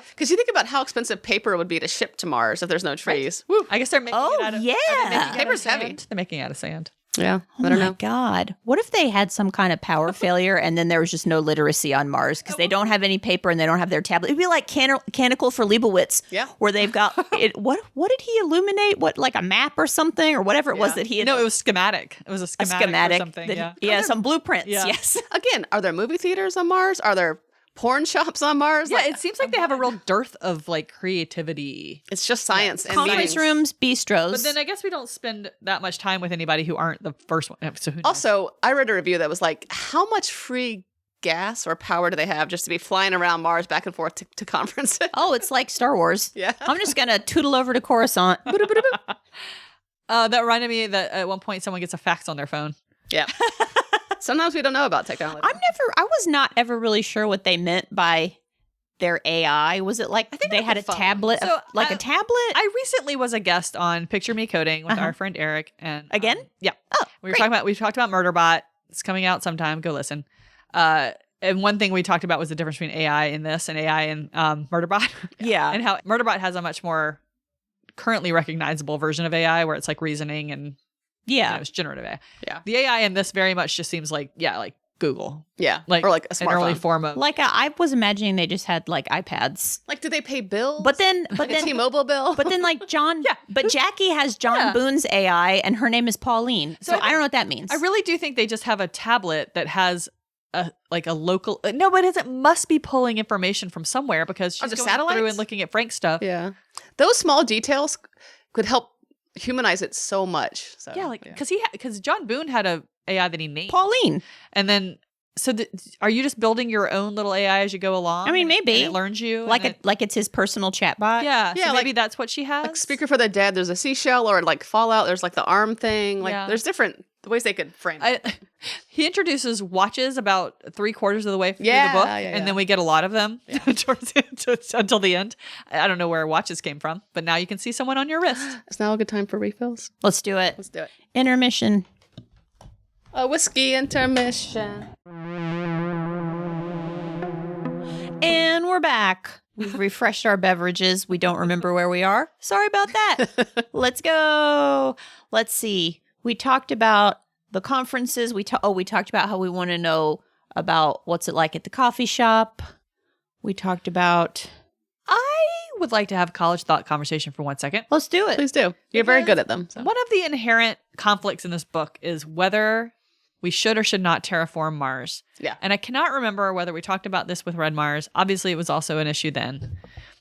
Because you think about how expensive paper would be to ship to Mars if there's no trees. Woo. I guess they're making Oh, it out of yeah. Paper's heavy. They're making it out of sand. Yeah, Oh I don't my know. God. What if they had some kind of power failure and then there was just no literacy on Mars because they don't have any paper and they don't have their tablet? It'd be like Canonical for Leibowitz. Yeah. Where they've got it. What did he illuminate? What, like a map or something or whatever it was that he had? No, it was schematic. It was a schematic, or something. that- Yeah. some blueprints. Yeah. Yes. Again, are there movie theaters on Mars? Are there porn shops on Mars? Yeah, Like, it seems like they have a real dearth of like creativity. it's just science and Conference meetings. rooms, bistros. But then I guess we don't spend that much time with anybody who aren't the first one. So who knows? Also, I read a review that was like, how much free gas or power do they have just to be flying around Mars back and forth to conferences? oh, it's like Star Wars. Yeah. I'm just going to tootle over to Coruscant. That reminded me that at one point someone gets a fax on their phone. Yeah. Sometimes we don't know about technology. I was not ever really sure what they meant by their AI. Was it like think they like had a a phone. tablet, So, like a tablet? I recently was a guest on Picture Me Coding with our friend Eric, and Again? yeah, Oh, we talked about Murderbot. It's coming out sometime. Go listen. And one thing we talked about was the difference between AI in this and AI in Murderbot. Yeah. And how Murderbot has a much more currently recognizable version of AI where it's like reasoning and Yeah. it's generative AI. Yeah. The AI in this very much just seems like Google, Yeah. like or like a an early smartphone. form of Like I was imagining they just had like iPads. Like, do they pay bills? But then like a T-Mobile bill? but then like John but Jackie has John Yeah. Boone's AI and her name is Pauline. So So I don't know what that means. I really do think they just have a tablet that has a local. No, but it must be pulling information from somewhere because she's the going satellites? through and looking at Frank's stuff. Yeah. Those small details could help humanize it so much. So, Yeah, because John Boone had a AI that he named Pauline. and then are you just building your own little AI as you go along? I mean, maybe. And it learns you, Like it's his personal chatbot. yeah, Yeah, so like- maybe that's what she has. like Speaker for the Dead, there's a seashell, or like Fallout, there's like the arm thing. Like Yeah. there's different ways they could frame it. He introduces watches about 3/4 of the way through Yeah, the book, yeah, yeah. and then we get a lot of them until the end. I don't know where watches came from, but now you can see someone on your wrist. Is now a good time for refills? Let's do it. Let's do it. Intermission. A whiskey intermission. And we're back. We've refreshed our beverages. We don't remember where we are. Sorry about that. Let's go. Let's see. We talked about the conferences. We talked about how we want to know about what's it like at the coffee shop. We talked about. I would like to have a college thought conversation for 1 second. Let's do it. Please do. You're very Because good at them. So. One of the inherent conflicts in this book is whether we should or should not terraform Mars. Yeah. And I cannot remember whether we talked about this with Red Mars. Obviously, it was also an issue then.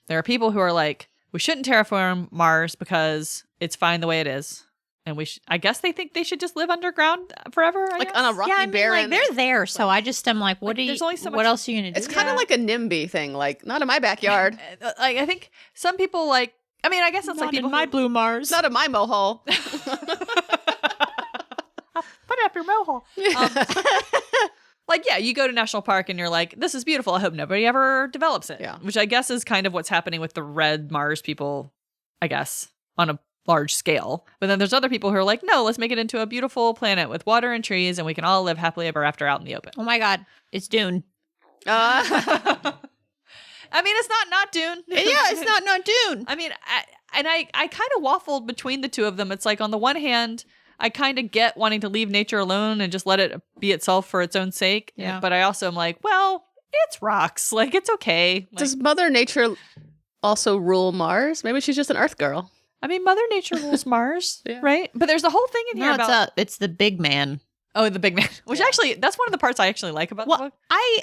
There are people who are like, we shouldn't terraform Mars because it's fine the way it is. And I guess they think they should just live underground forever. I Like guess. on a rocky Yeah, I mean, barren. like they're there, so I just am like, what do you? there's only so what much- else are you gonna do? it's kind of like a NIMBY thing. Like not in my backyard. Like, I think some people like, I mean, I guess it's like people who- blue Mars. Not in my mohole. Put it up your mohole. Like, yeah, you go to National Park and you're like, this is beautiful. I hope nobody ever develops it. Yeah. Which I guess is kind of what's happening with the Red Mars people, I guess, on a large scale. But then there's other people who are like, no, let's make it into a beautiful planet with water and trees and we can all live happily ever after out in the open. Oh my God, it's Dune. Uh, I mean, it's not Dune. Yeah, it's not Dune. I mean, I kind of waffled between the two of them. It's like, on the one hand, I kind of get wanting to leave nature alone and just let it be itself for its own sake. Yeah. But I also am like, well, it's rocks. Like, it's okay. Like, does Mother Nature also rule Mars? Maybe she's just an Earth girl. I mean, Mother Nature rules Mars, Yeah. right? But there's a whole thing in here No, about it's the big man. the big man, which Yeah. actually that's one of the parts I actually like about the Well, book. I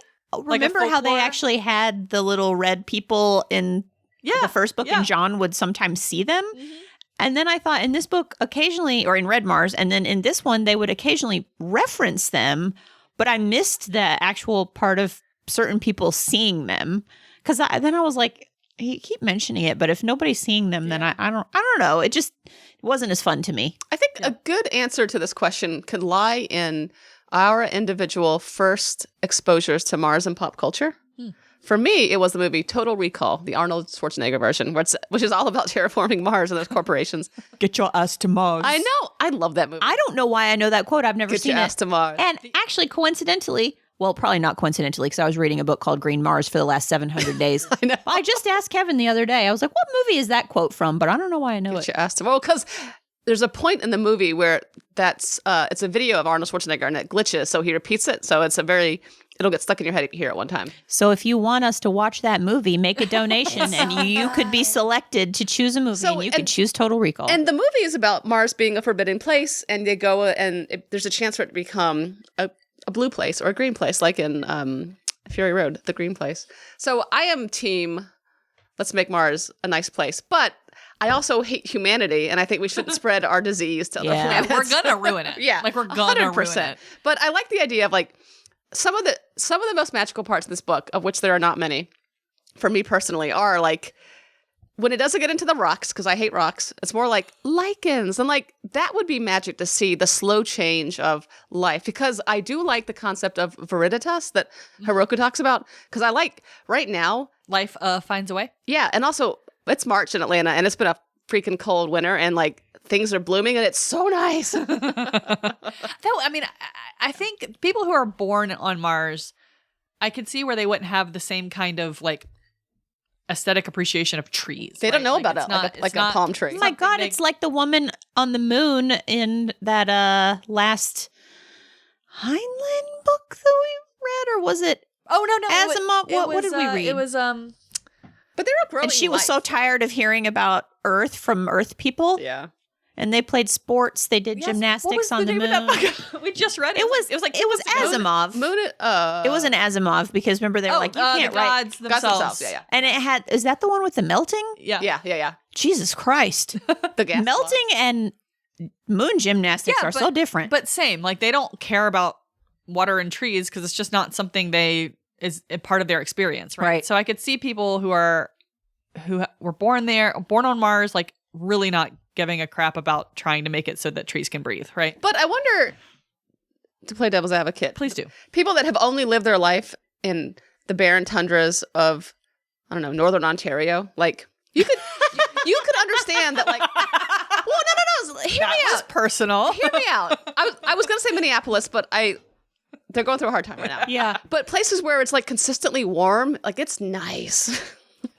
remember how they folklore? actually had the little red people in Yeah, the first book, yeah. and John would sometimes see them. Mhm. And then I thought in this book, occasionally, or in Red Mars, and then in this one, they would occasionally reference them, but I missed the actual part of certain people seeing them. Because then I was like, you keep mentioning it, but if nobody's seeing them, then I don't know. It just wasn't as fun to me. I think a good answer to this question could lie in our individual first exposures to Mars and pop culture. For me, it was the movie Total Recall, the Arnold Schwarzenegger version, which is all about terraforming Mars and those corporations. Get your ass to Mars. I know. I love that movie. I don't know why I know that quote. I've never Get seen your it. ass to Mars. And actually, coincidentally, well, probably not coincidentally, because I was reading a book called Green Mars for the last 700 days. I know. I just asked Kevin the other day. I was like, what movie is that quote from? But I don't know why I know Get it. your ass to Mars. Well, because there's a point in the movie where it's a video of Arnold Schwarzenegger and it glitches, so he repeats it. So it'll get stuck in your head if you hear it one time. So if you want us to watch that movie, make a donation and you could be selected to choose a movie So- and you could choose Total Recall. And the movie is about Mars being a forbidden place, and they go and there's a chance for it to become a blue place or a green place, like in Fury Road, the green place. So I am team, let's make Mars a nice place. But I also hate humanity, and I think we shouldn't spread our disease to other Yeah. planets. We're gonna ruin it. Yeah, like we're gonna ruin it. But I like the idea of like some of the most magical parts of this book, of which there are not many, for me personally, are like when it doesn't get into the rocks, because I hate rocks. It's more like lichens, and like that would be magic to see the slow change of life. Because I do like the concept of viriditas that Hiroku talks about. Because I like right now, Life finds a way. yeah, and also it's March in Atlanta, and it's been a freaking cold winter, and like things are blooming, and it's so nice. Though, I mean, I think people who are born on Mars, I could see where they wouldn't have the same kind of like aesthetic appreciation of trees. They don't right? know Like, about it's it, not- like it's a not- palm tree. Oh my God, big. it's like the woman on the moon in that Heinlein book that we read, or was it? Oh no, Asimov, what did we read? It was But they're a growing And she was life. so tired of hearing about Earth from Earth people. Yeah. And they played sports. They did gymnastics on the moon. We just read it. It was Asimov. Moon. It was an Asimov because remember they were like, you can't the write. gods themselves. Yeah. And it had, is that the one with the melting? Yeah. Jesus Christ. The gas Melting and moon gymnastics are so different. But same, like they don't care about water and trees because it's just not something is a part of their experience, right? So I could see people who were born on Mars, like really not giving a crap about trying to make it so that trees can breathe, right? But I wonder, to play devil's advocate, Please do. people that have only lived their life in the barren tundras of, I don't know, northern Ontario, like you could understand that, like, well, no, hear me was out. Personal. Hear me out. I was gonna say Minneapolis, but they're going through a hard time right now. Yeah. But places where it's like consistently warm, like it's nice.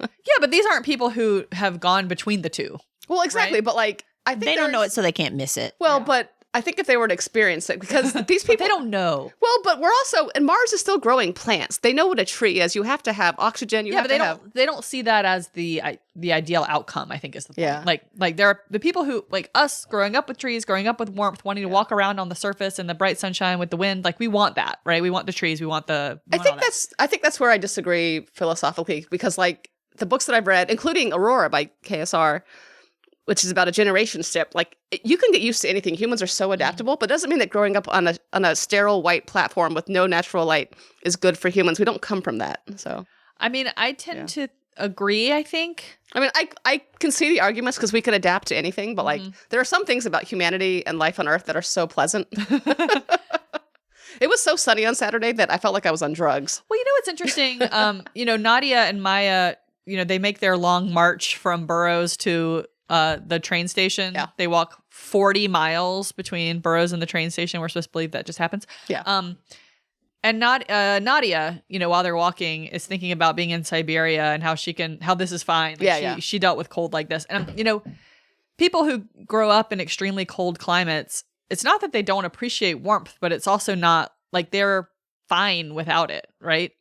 Yeah, but these aren't people who have gone between the two. Well, exactly. Right? But like, I think They don't know it, so they can't miss it. Well, but I think if they were to experience it, because these people, They don't know. well, but we're also, and Mars is still growing plants. They know what a tree is. You have to have oxygen. But they don't see that as the ideal outcome, I think is the point. Yeah. Like there are the people who, like us, growing up with trees, growing up with warmth, wanting to walk around on the surface in the bright sunshine with the wind, like we want that, right? We want the trees, we want the I think that's where I disagree philosophically, because like the books that I've read, including Aurora by KSR, which is about a generation step, like you can get used to anything. Humans are so adaptable, but it doesn't mean that growing up on a sterile white platform with no natural light is good for humans. We don't come from that. So I mean, I tend to agree, I think. I mean, I can see the arguments because we can adapt to anything, but like there are some things about humanity and life on Earth that are so pleasant. It was so sunny on Saturday that I felt like I was on drugs. Well, you know what's interesting? Nadia and Maya, they make their long march from Burroughs to the train station. Yeah. They walk 40 miles between Burroughs and the train station. We're supposed to believe that just happens. Yeah. And Nadia, while they're walking, is thinking about being in Siberia and how this is fine. Like she dealt with cold like this. And, people who grow up in extremely cold climates, it's not that they don't appreciate warmth, but it's also not like they're fine without it, right?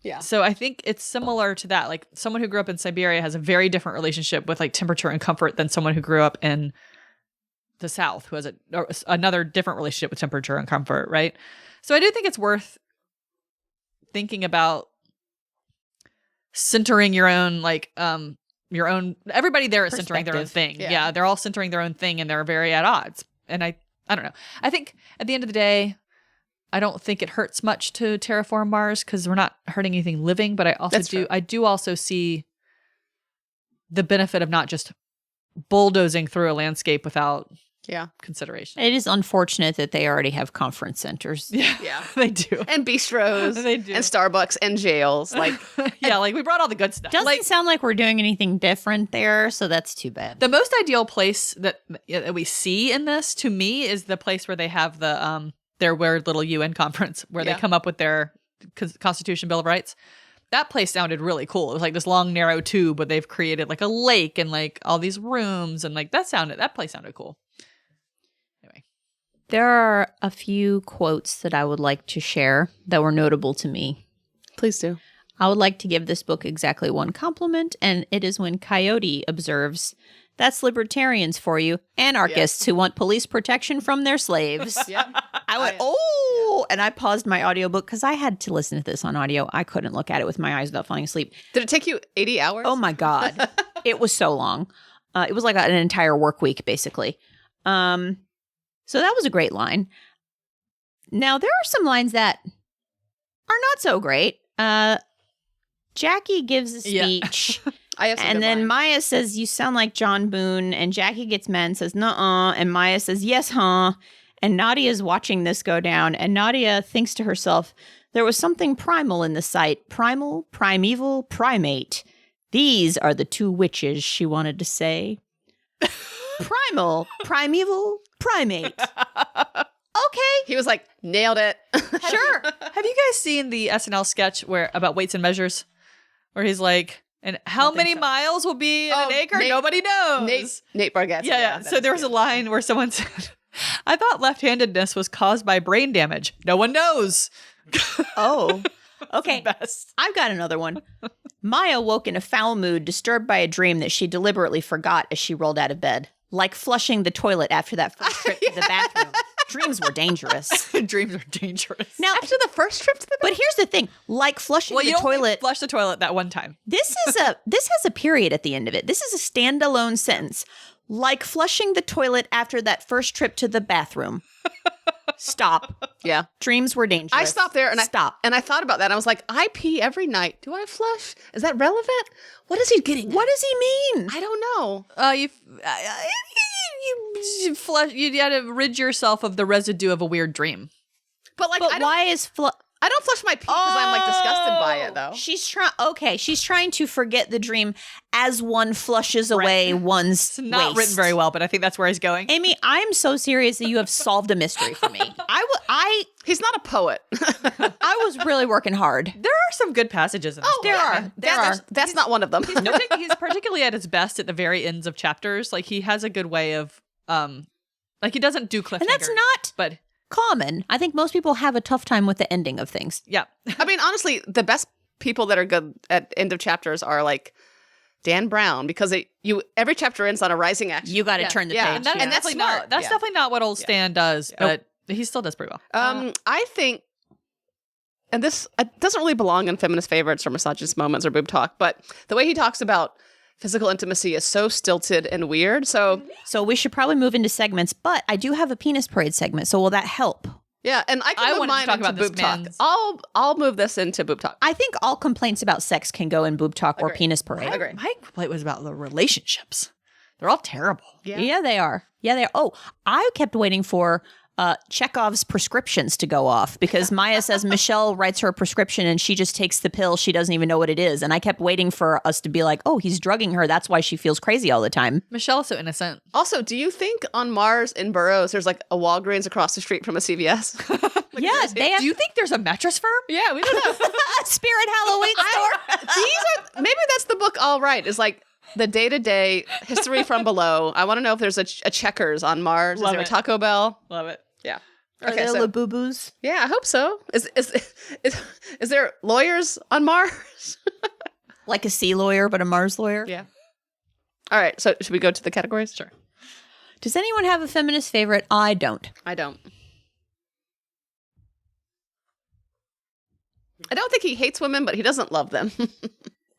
Yeah. So I think it's similar to that. Like someone who grew up in Siberia has a very different relationship with like temperature and comfort than someone who grew up in the South, who has another different relationship with temperature and comfort, right? So I do think it's worth thinking about centering your own, everybody there is centering their own thing. Yeah, they're all centering their own thing and they're very at odds. And I don't know. I think at the end of the day, I don't think it hurts much to terraform Mars because we're not hurting anything living. But I do also see the benefit of not just bulldozing through a landscape without consideration. It is unfortunate that they already have conference centers. Yeah, they do. And bistros. They do. And Starbucks and jails. Like, like we brought all the good stuff. Doesn't sound like we're doing anything different there, so that's too bad. The most ideal place that we see in this, to me, is the place where they have their weird little UN conference where they come up with their Constitution Bill of Rights. That place sounded really cool. It was like this long, narrow tube, but they've created like a lake and like all these rooms, and like that place sounded cool. Anyway, there are a few quotes that I would like to share that were notable to me. Please do. I would like to give this book exactly one compliment, and it is when Coyote observes, "That's libertarians for you, anarchists who want police protection from their slaves." I went, and I paused my audiobook because I had to listen to this on audio. I couldn't look at it with my eyes without falling asleep. Did it take you 80 hours? Oh my God. It was so long. It was like an entire work week, basically. So that was a great line. Now, there are some lines that are not so great. Jackie gives a speech. And then Maya says, "You sound like John Boone." And Jackie gets mad and says, "Nuh-uh." And Maya says, "Yes, huh?" And Nadia's watching this go down. And Nadia thinks to herself, there was something primal in the sight. Primal, primeval, primate. These are the two witches, she wanted to say. Primal, primeval, primate. Okay. He was like, nailed it. Sure. Have you guys seen the SNL sketch about weights and measures? Where he's like, and how many miles will be in an acre? Nobody knows. Nate Bargatze. Yeah. So there was a line where someone said, "I thought left-handedness was caused by brain damage. No one knows." Oh, okay. Best. I've got another one. Maya woke in a foul mood, disturbed by a dream that she deliberately forgot as she rolled out of bed. like flushing the toilet after that first trip to the bathroom. Dreams were dangerous. Dreams are dangerous. Now, After the first trip to the but here's the thing: like flushing Well, the you only toilet. flush the toilet that one time. This has a period at the end of it. This is a standalone sentence. Like flushing the toilet after that first trip to the bathroom. Stop. Yeah. Dreams were dangerous. I stopped there and I thought about that. I was like, I pee every night. Do I flush? Is that relevant? What is he getting at? What does he mean? I don't know. You flush. You got to rid yourself of the residue of a weird dream. But like, But why is I don't flush my pee because I'm like disgusted by it though. She's trying to forget the dream as one flushes away one's It's not waste. written very well, but I think that's where he's going. Amy, I'm so serious that you have solved a mystery for me. He's not a poet. I was really working hard. There are some good passages in this. there are. That's not one of them. He's particularly at his best at the very ends of chapters. Like he has a good way of, like he doesn't do cliffhangers. And that's not but common. I think most people have a tough time with the ending of things. yeah. I mean, honestly, the best people that are good at end of chapters are like Dan Brown because every chapter ends on a rising action. You got to turn the Yeah. page. And, that's that's not smart. that's Yeah. definitely not what old Stan does, but he still does pretty well. I think, and this doesn't really belong in feminist favorites or misogynist moments or boob talk, but the way he talks about physical intimacy is so stilted and weird. So we should probably move into segments, but I do have a penis parade segment, so will that help? yeah, and I can move wanted to mine talk into about this boob talk. man's- I'll move this into boob talk. I think all complaints about sex can go in boob talk or Agree. penis parade. Agree. My complaint was about the relationships. They're all terrible. Yeah, they are. Yeah, they are. Oh, I kept waiting for Chekhov's prescriptions to go off because Maya says Michelle writes her a prescription and she just takes the pill. She doesn't even know what it is. And I kept waiting for us to be like, oh, he's drugging her. That's why she feels crazy all the time. Michelle is so innocent. Also, do you think on Mars in Burroughs there's like a Walgreens across the street from a CVS? Yeah, they have Do you think there's a mattress firm? Yeah, we don't know. a Spirit Halloween store. Maybe that's the book. All right, is like the day-to-day history from below. I want to know if there's a Checkers on Mars. Love Is there a it. Taco Bell? Love it. Yeah. Are there Labubu's? Yeah, I hope so. Is there lawyers on Mars? Like a sea lawyer, but a Mars lawyer? Yeah. All right. So should we go to the categories? Sure. Does anyone have a feminist favorite? I don't. I don't. I don't think he hates women, but he doesn't love them.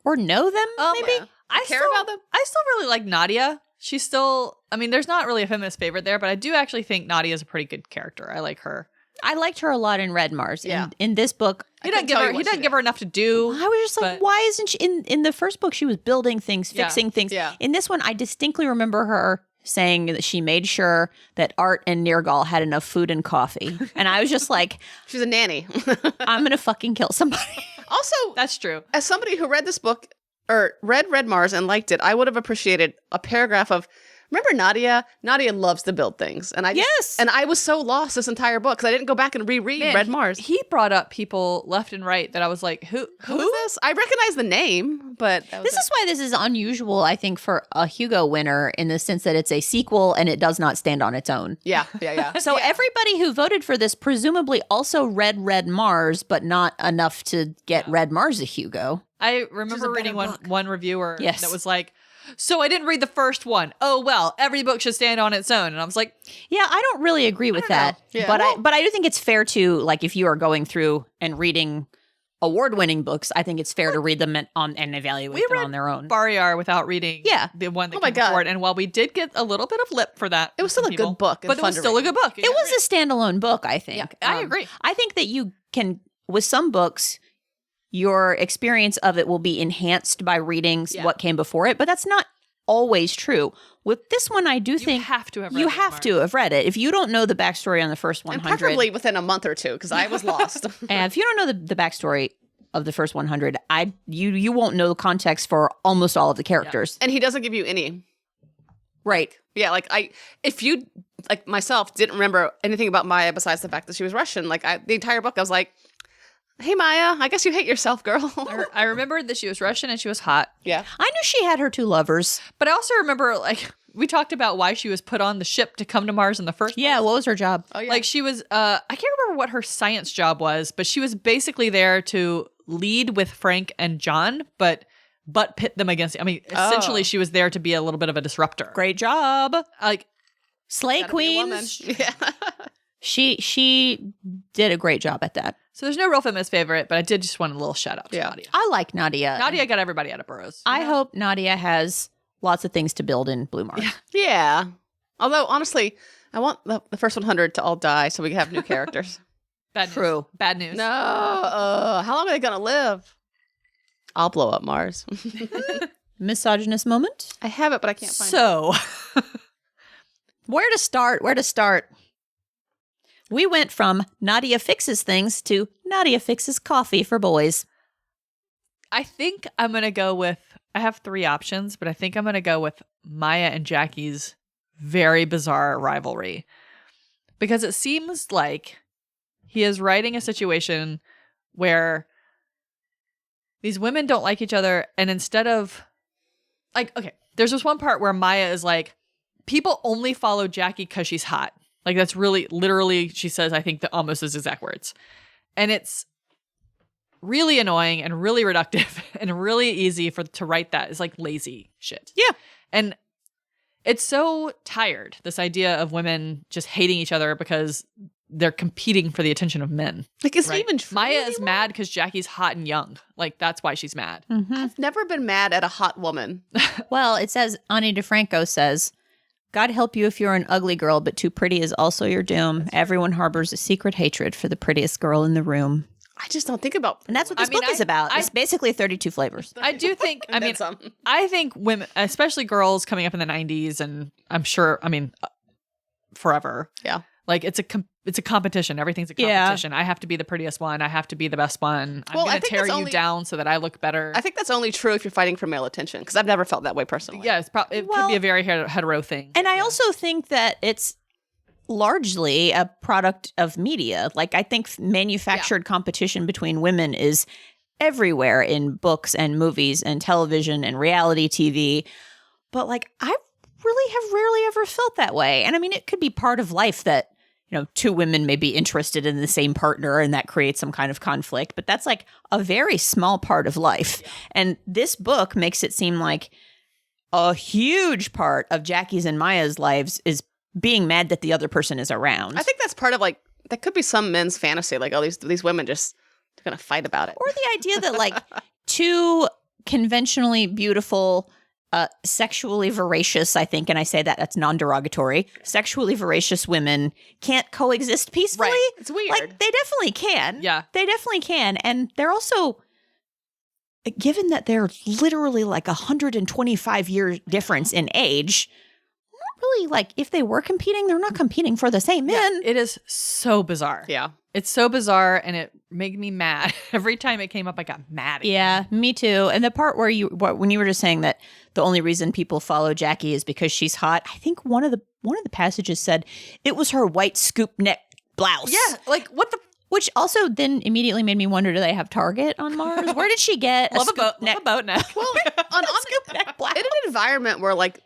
Or know them, maybe? Yeah. I care about them. I still really like Nadia. She's still, I mean, there's not really a feminist favorite there, but I do actually think Nadia is a pretty good character. I like her. I liked her a lot in Red Mars. Yeah. In this book, He doesn't give her enough to do. I was just like, but- why isn't she in the first book? She was building things, Yeah. fixing things. Yeah. In this one, I distinctly remember her saying that she made sure that Art and Nirgal had enough food and coffee, and I was just like, She's a nanny. I'm gonna fucking kill somebody. Also, That's true. as somebody who read this book or read Red Mars and liked it, I would have appreciated a paragraph of, remember Nadia? Nadia loves to build things. And Yes. And I was so lost this entire book because I didn't go back and reread Man, Red Mars. He brought up people left and right that I was like, who Who is this? I recognize the name, but that was This is why this is unusual, I think, for a Hugo winner in the sense that it's a sequel and it does not stand on its own. yeah. So everybody who voted for this presumably also read Red Mars, but not enough to get Red Mars a Hugo. I remember reading one reviewer Yes. that was like, so I didn't read the first one. Oh, well, every book should stand on its own. And I was like, Yeah, I don't really agree with that. Yeah. But I do think it's fair to, like, if you are going through and reading award-winning books, I think it's fair to read them and evaluate them on their own. Barrier without reading the one that Oh my came before God. it. And while we did get a little bit of lip for that, It was still from a people, good book and but it fun was to still a read. good book. It was a standalone book, I think. Yeah, I agree. I think that you can, with some books, your experience of it will be enhanced by reading what came before it, but that's not always true. With this one, I do think have to have read you it, have Mark. to have read it. If you don't know the backstory on the first And 100, preferably within a month or two because I was lost. and if you don't know the backstory of the first 100, you won't know the context for almost all of the characters. And he doesn't give you any. Right. Yeah, like if you, like myself, didn't remember anything about Maya besides the fact that she was Russian, like the entire book, I was like, hey, Maya, I guess you hate yourself, girl. I remembered that she was Russian and she was hot. Yeah. I knew she had her two lovers. But I also remember, like, we talked about why she was put on the ship to come to Mars in the first Yeah, what was her job? Oh, yeah. Like, she was, I can't remember what her science job was, but she was basically there to lead with Frank and John, but but pit them against. I mean, essentially, she was there to be a little bit of a disruptor. Great job. Like Slay Gotta be a woman. queens. Yeah. She did a great job at that. so. There's no real feminist favorite, but I did just want a little shout out to Yeah. Nadia. I like Nadia. Nadia got everybody out of burrows. I hope Nadia has lots of things to build in Blue Mars. Yeah. Although, honestly, I want the first 100 to all die so we can have new characters. Bad news. True. Bad news. No. How long are they going to live? I'll blow up Mars. Misogynist moment. I have it, but I can't find it. So, Where to start? Where to start? We went from Nadia fixes things to Nadia fixes coffee for boys. I think I'm going to go with, I have 3 options, but I think I'm going to go with Maya and Jackie's very bizarre rivalry. Because it seems like he is writing a situation where these women don't like each other. And instead of, like, okay, there's this one part where Maya is like, people only follow Jackie because she's hot. Like, that's really, literally, she says, I think, almost his exact words. And it's really annoying and really reductive and really easy to write that. It's like lazy shit. Yeah. And it's so tired, this idea of women just hating each other because they're competing for the attention of men. Like, is Right? it even true Maya is anymore? mad because Jackie's hot and young. Like, that's why she's mad. I've never been mad at a hot woman. Well, it says, Ani DeFranco says, God help you if you're an ugly girl, but too pretty is also your doom. Everyone harbors a secret hatred for the prettiest girl in the room. I just don't think about. And that's what I this mean, book is about. It's basically 32 flavors. I do think, I mean, some. I think women, especially girls coming up in the 90s, and I'm sure, I mean, forever. Yeah. Like, it's a competition. Everything's a Yeah. competition. I have to be the prettiest one. I have to be the best one. I'm Well, I going to think tear that's you only- down so that I look better. I think that's only true if you're fighting for male attention, because I've never felt that way personally. Yeah, it could be a very hetero thing. And I also think that it's largely a product of media. Like, I think manufactured competition between women is everywhere in books and movies and television and reality TV. But, like, I really have rarely ever felt that way. And I mean, it could be part of life that, you know, 2 women may be interested in the same partner and that creates some kind of conflict. But that's like a very small part of life. Yeah. And this book makes it seem like a huge part of Jackie's and Maya's lives is being mad that the other person is around. I think that's part of, like, that could be some men's fantasy. Like, oh, these women just they're going to fight about it. Or the idea that, like, 2 conventionally beautiful, sexually voracious, I think, and I say that's non-derogatory, sexually voracious women can't coexist peacefully. Right. It's weird. Like, they definitely can. Yeah. They definitely can. And they're also, given that they're literally like 125-year difference in age, not really, like, if they were competing, they're not competing for the same men. It is so bizarre. Yeah. It's so bizarre, and it made me mad. Every time it came up, I got mad again. Yeah, me too. And the part where when you were just saying that the only reason people follow Jackie is because she's hot, I think one of the passages said it was her white scoop neck blouse. Yeah, like, what the... Which also then immediately made me wonder, do they have Target on Mars? Where did she get Love a scoop boat neck? neck. Well, on scoop neck blouse? in an environment where, like,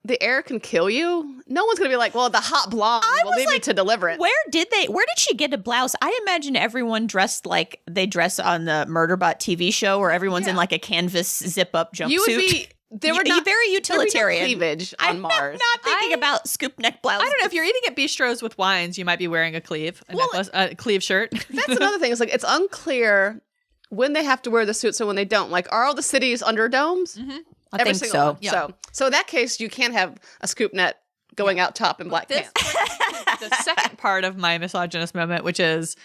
the air can kill you, no one's going to be like, well, the hot blonde will leave me to deliver it. Where did she get a blouse? I imagine everyone dressed like they dress on the Murderbot TV show where everyone's in like a canvas zip-up jumpsuit. You would be... There were not very utilitarian. There would be no cleavage on I'm Mars. not thinking about scoop neck blouse. I don't know. If you're eating at bistros with wines, you might be wearing a necklace, a cleave shirt. That's another thing. It's like, it's unclear when they have to wear the suits and when they don't. Like, are all the cities under domes? Mm-hmm. I think single so. one. Yeah. So in that case, you can't have a scoop net going out top in black pants. The second part of my misogynist moment, which is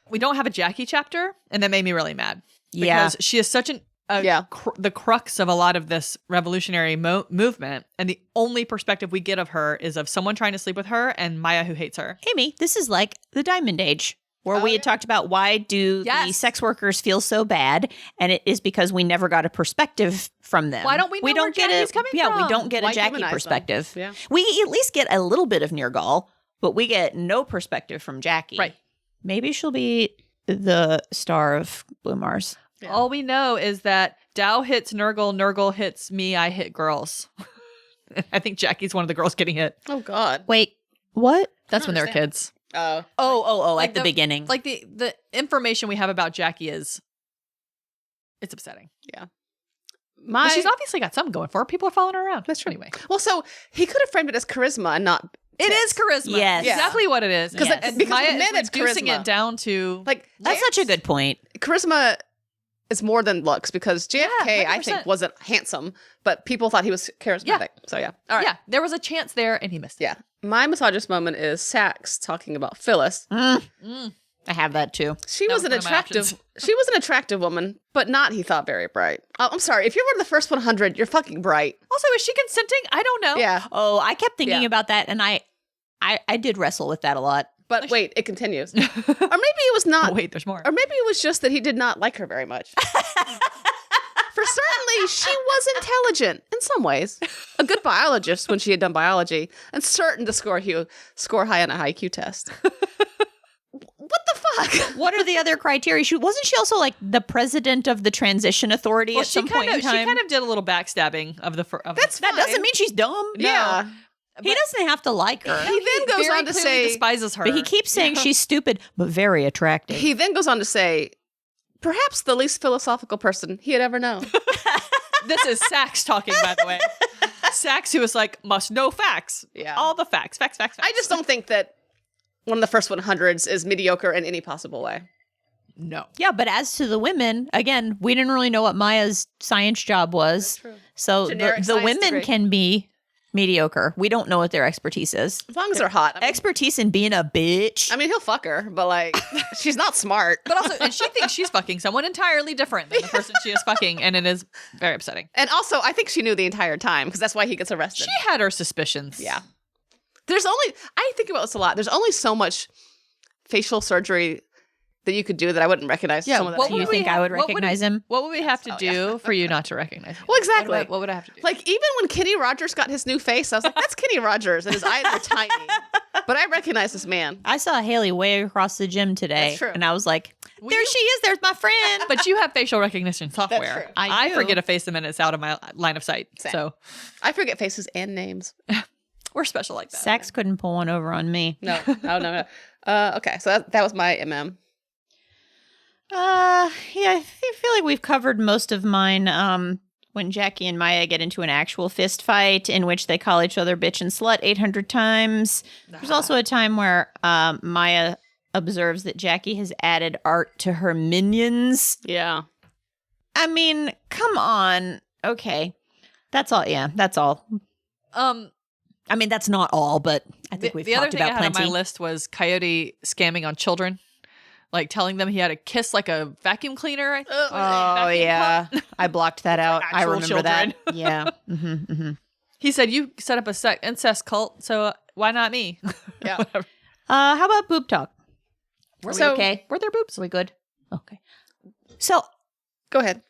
we don't have a Jackie chapter, and that made me really mad. Because she is such the crux of a lot of this revolutionary movement, and the only perspective we get of her is of someone trying to sleep with her and Maya who hates her. Amy, this is like the Diamond Age, where we had talked about why do the sex workers feel so bad, and it is because we never got a perspective from them. Why don't we know where Jackie's coming Yeah, from? we don't get Why a Jackie demonize them? perspective. Yeah. We at least get a little bit of Nergal, but we get no perspective from Jackie. Right. Maybe she'll be the star of Blue Mars. Yeah. All we know is that Dow hits Nurgle, Nurgle hits me, I hit girls. I think Jackie's one of the girls getting hit. Oh, God. Wait, what? That's when they were understand. kids. Oh, Like at the beginning. Like the information we have about Jackie is, it's upsetting. Yeah. Well, she's obviously got something going for her. People are following her around. That's true. Anyway. Well, so he could have framed it as charisma and not It is charisma. Yes. Exactly what it is. Because And because Maya with men, is it's reducing charisma. it down to Like That's such a good point. charisma is more than looks because JFK, I 100%. think, wasn't handsome, but people thought he was charismatic. So yeah. All right. Yeah, there was a chance there and he missed it. Yeah. My misogynist moment is Sax talking about Phyllis. I have that too. She That was was an one of my attractive options. she was an attractive woman, but not, he thought, very bright. Oh, I'm sorry. If you're one of the first 100, you're fucking bright. Also, is she consenting? I don't know. Yeah. Oh, I kept thinking Yeah. about that, and I did wrestle with that a lot. But wait, it continues. Or maybe it was not. Oh, wait, there's more. Or maybe it was just that he did not like her very much. For certainly, she was intelligent in some ways. A good biologist when she had done biology, and certain to score high on a IQ test. What the fuck? What are the other criteria? Wasn't she also like the president of the transition authority Well, at some point in time? she kind of did a little backstabbing of the. That's that fine. doesn't mean she's dumb. Yeah. He doesn't have to like her. He then goes very on to clearly say, despises her. But he keeps saying she's stupid, but very attractive. he then goes on to say, perhaps the least philosophical person he had ever known. This is Sax talking, by the way. Sax, who was like, must know facts. Yeah. All the facts. Facts. I just don't think that one of the first 100s is mediocre in any possible way. No. Yeah, but as to the women, again, we didn't really know what Maya's science job was. true. So Generic the science women degree. can be mediocre. We don't know what their expertise is. As long as they're hot. I mean, Expertise in being a bitch. I mean, he'll fuck her, but like, she's not smart. But also, and she thinks she's fucking someone entirely different than the person she is fucking, and it is very upsetting. And also, I think she knew the entire time because that's why he gets arrested. She had her suspicions. Yeah. I think about this a lot. There's only so much facial surgery that you could do that I wouldn't recognize. Yeah, some of that. what Do you would we think I have- would what would recognize him? What would we have to Oh, do yeah. for you not to recognize him? Well, exactly. What would I have to do? Like, even when Kenny Rogers got his new face, I was like, that's Kenny Rogers, and his eyes are tiny. But I recognize this man. I saw Haley way across the gym today, That's true. and I was like, Well, there you- she is. There's my friend. But you have facial recognition software. true. I I do. forget a face the minute it's out of my line of sight. Same. So I forget faces and names. we're special like that. Sax couldn't pull one over on me. No. No. Okay, so that was my MM. Yeah, I feel like we've covered most of mine. When Jackie and Maya get into an actual fist fight in which they call each other bitch and slut 800 times. There's also a time where Maya observes that Jackie has added art to her minions. Yeah. I mean, come on. Okay. That's all. Yeah, that's all. I mean, that's not all, but I think we've the other talked thing I about had plenty. on my list was Coyote scamming on children, like telling them he had to kiss like a vacuum cleaner. I think. Oh, Vacuum yeah. I blocked that out. I actual remember that. children. Yeah. Mm-hmm. He said, "You set up a incest cult, so why not me?" Yeah. Whatever. How about boob talk? Were we So- okay? Were there boobs? Are we good? Okay. So Go ahead.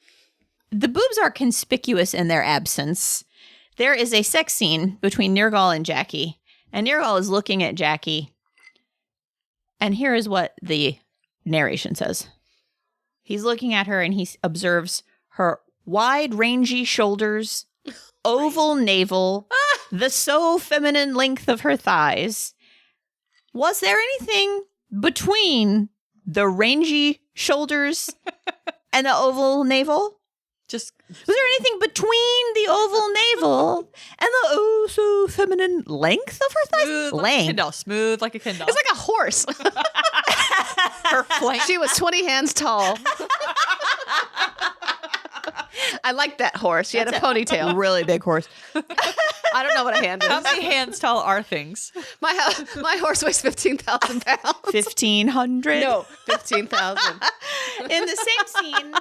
the boobs are conspicuous in their absence. There is a sex scene between Nirgal and Jackie, and Nirgal is looking at Jackie. And here is what the narration says. He's looking at her and he observes her wide, rangy shoulders, oval navel, the so feminine length of her thighs. Was there anything between the rangy shoulders and the oval navel? Just Was there anything between the oval navel and the oh so feminine length of her thighs? smooth like a Length. Kindle. Smooth like a Kindle. It's like a horse. her flank. She was 20 hands tall. I like that horse. She had a ponytail. Really big horse. I don't know what a hand How is. many hands tall are things? My horse weighs 15,000 pounds. 1,500. No, 15,000. In the same scene,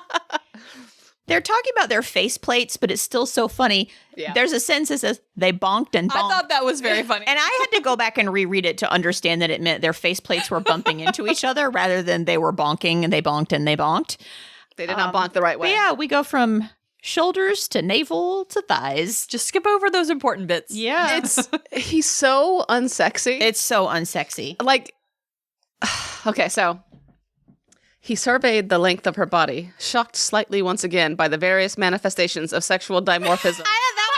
they're talking about their face plates, but it's still so funny. Yeah. There's a sentence that says they bonked and bonked. I thought that was very funny. And I had to go back and reread it to understand that it meant their face plates were bumping into each other rather than they were bonking and they bonked and they bonked. They did not bonk the right But way. yeah, we go from shoulders to navel to thighs. Just skip over those important bits. Yeah. He's so unsexy. It's so unsexy. Like, okay, so he surveyed the length of her body, shocked slightly once again by the various manifestations of sexual dimorphism. I had that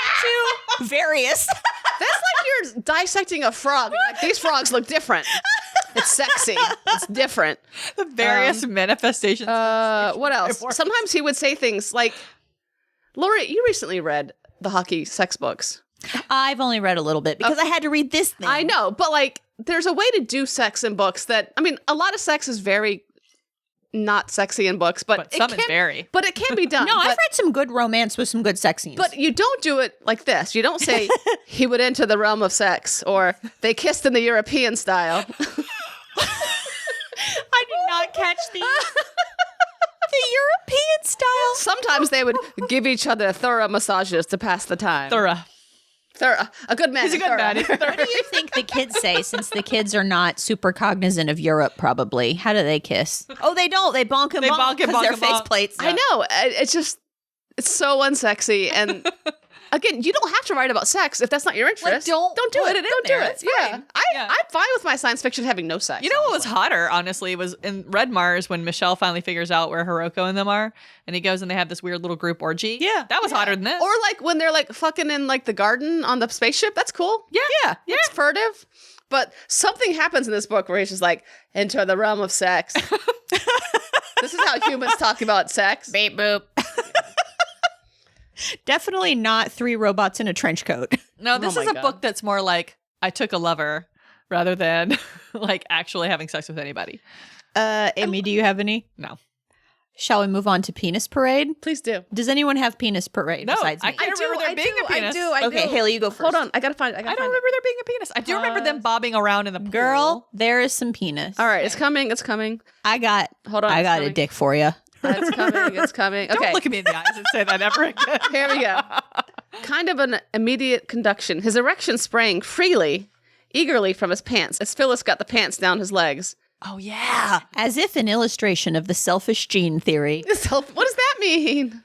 one too. Various. That's like you're dissecting a frog. You're like, these frogs look different. It's sexy. It's different. The various manifestations. What else? Sometimes he would say things like, Lori, you recently read the hockey sex books. I've only read a little bit because I had to read this thing. I know, but like, there's a way to do sex in books that, I mean, a lot of sex is very not sexy in books, but some is very. But it can be done. No, I've read some good romance with some good sex scenes. But you don't do it like this. You don't say, he would enter the realm of sex, or they kissed in the European style. I did not catch the European style. Sometimes they would give each other thorough massages to pass the time. Thorough. A good man. He's a good man. He's What do you think the kids say, since the kids are not super cognizant of Europe, probably? How do they kiss? Oh, they don't. They bonk and bonk because they're face plates. I know. It's just, it's so unsexy. And again, you don't have to write about sex if that's not your interest. don't do put it. it in Don't there. do it. It's Yeah. fine. I'm fine with my science fiction having no sex. You know what was hotter, honestly, was in Red Mars when Michelle finally figures out where Hiroko and them are, and he goes and they have this weird little group orgy. Yeah. That was hotter than this. Or like when they're like fucking in like the garden on the spaceship. That's cool. yeah. It's furtive. But something happens in this book where he's just like, enter the realm of sex. This is how humans talk about sex. Beep boop. Definitely not 3 robots in a trench coat. No, this Oh is my a God. book that's more like I took a lover rather than like actually having sex with anybody. Amy, do you have any? No. Shall we move on to Penis Parade? Please do. Does anyone have Penis Parade No, besides me? I can't remember there being a penis. Okay, Haley, you go first. Hold on. I gotta find it. I don't remember there being a penis. I do remember them bobbing around in the pool. Girl, there is some penis. All right. It's coming. It's coming. I got Hold on. I it's got a coming. dick for you. It's coming. It's coming. Don't Okay. look at me in the eyes and say that ever again. Here we go. Kind of an immediate conduction. His erection sprang freely, eagerly from his pants as Phyllis got the pants down his legs. Oh, yeah. As if an illustration of the selfish gene theory. What does that mean?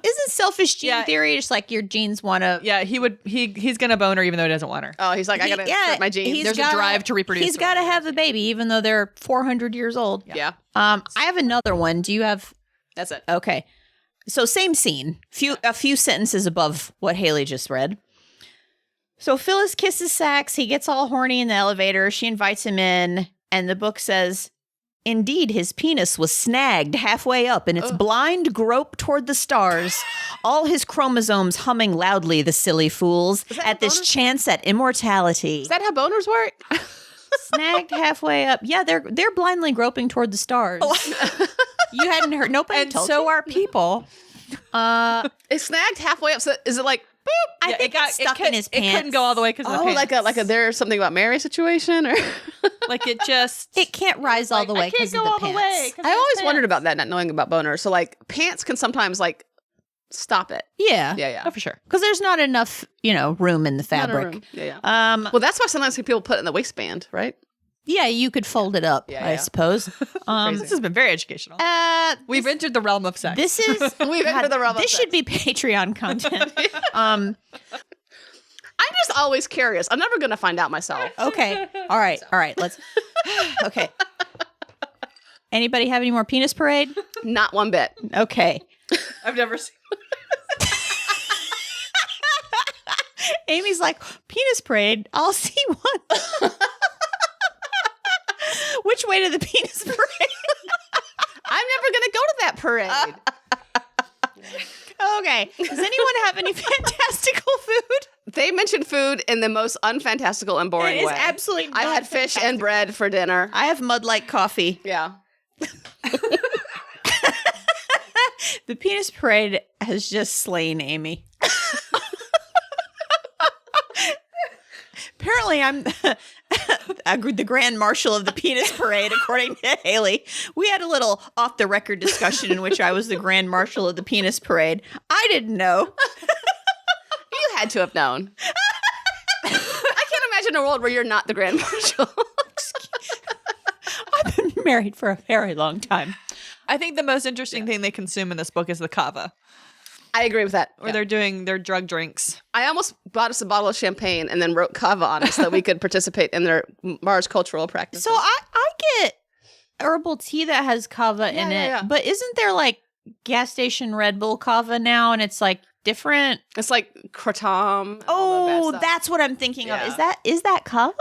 Isn't selfish gene Yeah. theory just like your genes want to... Yeah, he's going to bone her even though he doesn't want her. Oh, he's like, I gotta hurt my genes. There's a drive to reproduce. He's got to have a baby even though they're 400 years old. Yeah. I have another one. Do you have... That's it. Okay. So same scene. A few sentences above what Haley just read. So Phyllis kisses Sax. He gets all horny in the elevator. She invites him in. And the book says, indeed, his penis was snagged halfway up in its blind grope toward the stars. All his chromosomes humming loudly, the silly fools, that at this bonus? chance at immortality. Is that how boners work? Snagged halfway up. Yeah, they're blindly groping toward the stars. You hadn't heard. Nobody And told so you? are people. It's snagged halfway up. So is it like, boop? I think it's stuck in his pants. It couldn't go all the way because of the Oh, pants. like a there's something about Mary situation? Or Like it just... It can't rise all the way because of the pants. I always wondered about that, not knowing about boners. So like pants can sometimes like stop it. Yeah. Yeah. Oh, for sure. Because there's not enough, room in the Not a fabric. room. Yeah. Well, That's why sometimes people put it in the waistband, right? yeah, you could fold it up, Yeah, I yeah. suppose. This has been very educational. We've We've entered the realm of sex. this is We've entered the realm of this sex. should be Patreon content. I'm just always curious. I'm never going to find out myself. Okay. All right. Let's. Okay. Anybody have any more penis parade? Not one bit. Okay. I've never seen... Amy's like, penis parade. I'll see one. Which way to the penis parade? I'm never going to go to that parade. Okay. Does anyone have any fantastical food? They mentioned food in the most unfantastical and boring It is way. absolutely I not had fish fantastical. and bread for dinner. I have mud like coffee. Yeah. The penis parade has just slain Amy. Apparently, I'm the grand marshal of the penis parade, according to Haley. We had a little off the record discussion in which I was the grand marshal of the penis parade. I didn't know. You had to have known. I can't imagine a world where you're not the grand marshal. I've been married for a very long time. I think the most interesting thing they consume in this book is the kava, I agree with that. where they're doing their drug drinks. I almost bought us a bottle of champagne and then wrote kava on it so that we could participate in their Mars cultural practices. So I get herbal tea that has kava in it, yeah. but isn't there like gas station Red Bull kava now, and it's like different? It's like kratom. and all that Oh, bad stuff. that's what I'm thinking Yeah. of. Is that kava?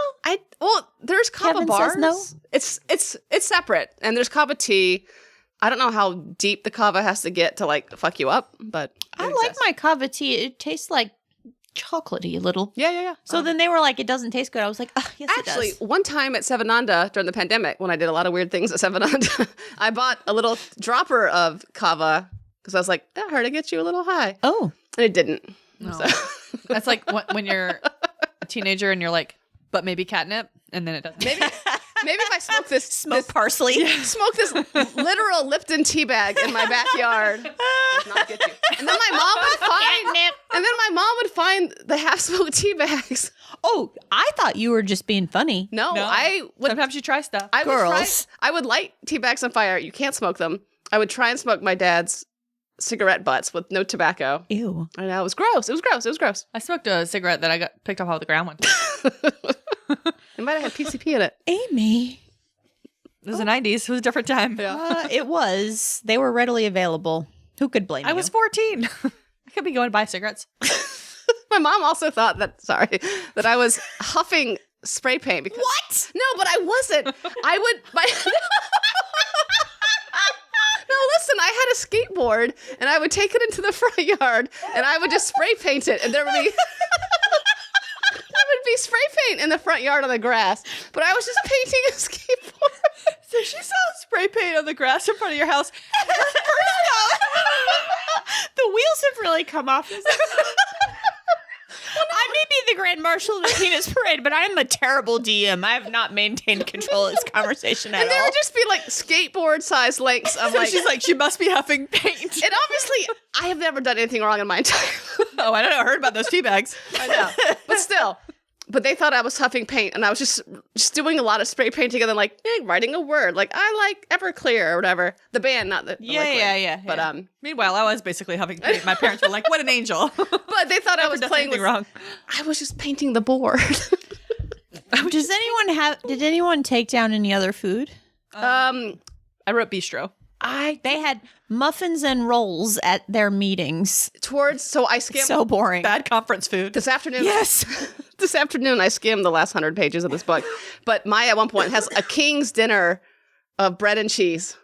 There's kava Kevin bars. says no. It's separate, and there's kava tea. I don't know how deep the kava has to get to like fuck you up, but I like my kava tea. It tastes like chocolatey a little. Yeah. So then they were like, it doesn't taste good. I was like, oh, yes, Actually, it does. one time at Sevananda during the pandemic, when I did a lot of weird things at Sevananda, I bought a little dropper of kava because I was like, I heard it gets you a little high. Oh. And it didn't. No. So. That's like when you're a teenager and you're like, but maybe catnip, and then it doesn't. Maybe if I smoke this Parsley. smoke this literal Lipton tea bag in my backyard, does not get you. And then my mom would find the half-smoked tea bags. Oh, I thought you were just being funny. No, I would. Sometimes you try stuff. I would light tea bags on fire. You can't smoke them. I would try and smoke my dad's cigarette butts with no tobacco. Ew. I know, it was gross. It was gross. I smoked a cigarette that I got picked off the ground one. It might have had PCP in it. Amy. It was the 90s. It was a different time. It was. They were readily available. Who could blame you? I was 14. I could be going to buy cigarettes. My mom also thought that I was huffing spray paint. Because, What? No, but I wasn't. I would. No, listen, I had a skateboard and I would take it into the front yard and I would just spray paint it and there would be spray paint in the front yard on the grass, but I was just painting a skateboard. So she saw spray paint on the grass in front of your house. The wheels have really come off. I may be the Grand Marshal of the Penis Parade, but I'm a terrible DM. I have not maintained control of this conversation at And there all. would just be like skateboard-sized lengths of So like. she's like, she must be huffing paint. And obviously, I have never done anything wrong in my entire life. Oh, I don't know. I heard about those tea bags. I know, but still. But they thought I was huffing paint, and I was just doing a lot of spray painting, and then like writing a word, like I like Everclear or whatever. The band, not the liquid. Yeah. But Meanwhise, I was basically huffing paint. My parents were like, what an angel. but they thought I was playing with. wrong. I was just painting the board. Did anyone take down any other food? I wrote bistro. They had muffins and rolls at their meetings. So I skimmed So boring. Bad conference food. this afternoon. Yes. This afternoon I skimmed the last 100 pages of this book. But Maya at one point has a king's dinner of bread and cheese.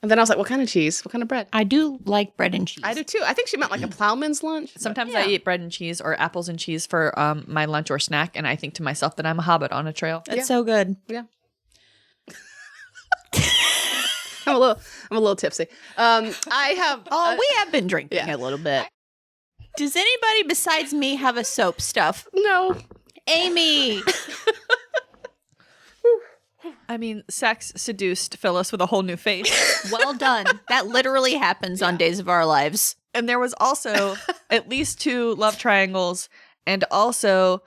And then I was like, what kind of cheese? What kind of bread? I do like bread and cheese. I do too. I think she meant like a plowman's lunch. Sometimes I eat bread and cheese or apples and cheese for my lunch or snack, and I think to myself that I'm a hobbit on a trail. It's so good. Yeah. I'm a little tipsy. I have. We have been drinking a little bit. Does anybody besides me have a soap stuff? No. Amy. I mean, sex seduced Phyllis with a whole new face. Well done. That literally happens on Days of Our Lives. And there was also at least 2 love triangles, and also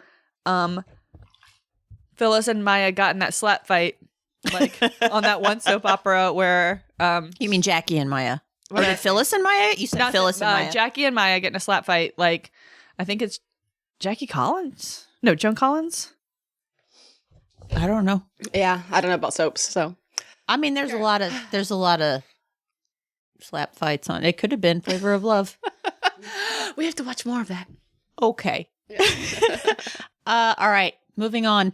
Phyllis and Maya got in that slap fight, like on that one soap opera where You mean Jackie and Maya? Or did Phyllis and Maya? You said Phyllis and Maya. Jackie and Maya get in a slap fight, like I think it's Jackie Collins? No, Joan Collins? I don't know. Yeah, I don't know about soaps, so. I mean, there's a lot of slap fights on. It could have been Flavor of Love. We have to watch more of that. Okay. All right. Moving on.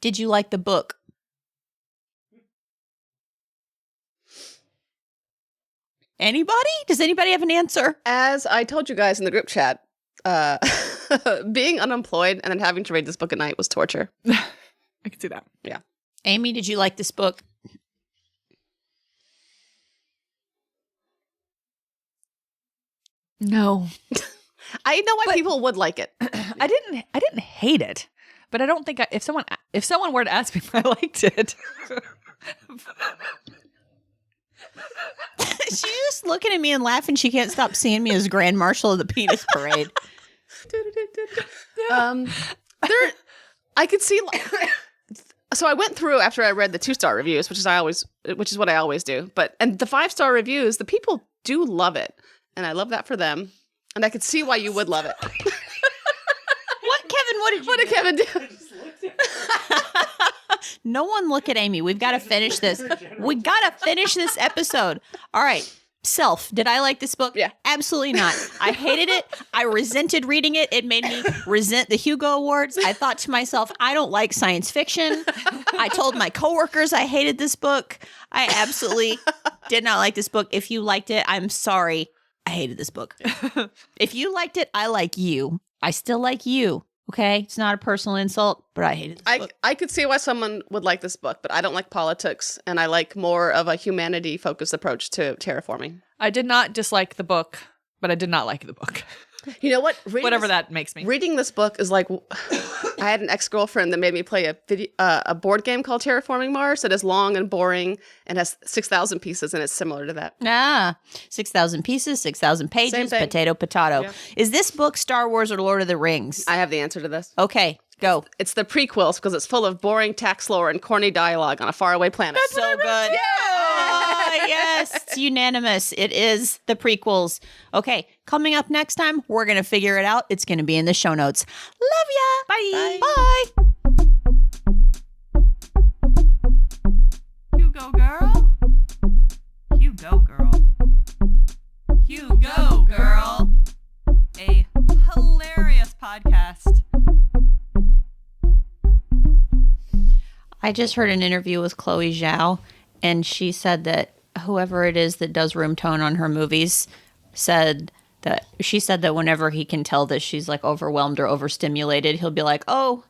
Did you like the book? Anybody? Does anybody have an answer? As I told you guys in the group chat, being unemployed and then having to read this book at night was torture. I can see that. Yeah. Amy, did you like this book? No. I know why people would like it. I didn't hate it, but I don't think if someone were to ask me if I liked it. She's just looking at me and laughing. She can't stop seeing me as Grand Marshal of the Penis Parade. I could see. So I went through after I read the 2-star reviews, which is what I always do. And the 5-star reviews, the people do love it, and I love that for them. And I could see why you would love it. What did Kevin do? No one look at Amy. We've got to finish this. We got to finish this episode. All right. Self, did I like this book? Yeah. Absolutely not. I hated it. I resented reading it. It made me resent the Hugo Awards. I thought to myself, I don't like science fiction. I told my coworkers I hated this book. I absolutely did not like this book. If you liked it, I'm sorry. I hated this book. If you liked it, I like you. I still like you. Okay? It's not a personal insult, but I hated this book. I could see why someone would like this book, but I don't like politics, and I like more of a humanity-focused approach to terraforming. I did not dislike the book, but I did not like the book. You know what? Whatever that makes me. Reading this book is like, I had an ex-girlfriend that made me play a board game called Terraforming Mars that is long and boring and has 6,000 pieces, and it's similar to that. 6,000 pieces, 6,000 pages, Same thing. potato. Yeah. Is this book Star Wars or Lord of the Rings? I have the answer to this. Okay, go. It's the prequels because it's full of boring tax lore and corny dialogue on a faraway planet. So good. Yeah. Oh, yes. It's unanimous. It is the prequels. Okay, coming up next time, we're going to figure it out. It's going to be in the show notes. Love ya. Bye. Bye. Hugo girl. Hugo girl. Hugo girl. A hilarious podcast. I just heard an interview with Chloe Zhao, and she said that whoever it is that does room tone on her movies said that whenever he can tell that she's like overwhelmed or overstimulated, he'll be like, "Oh,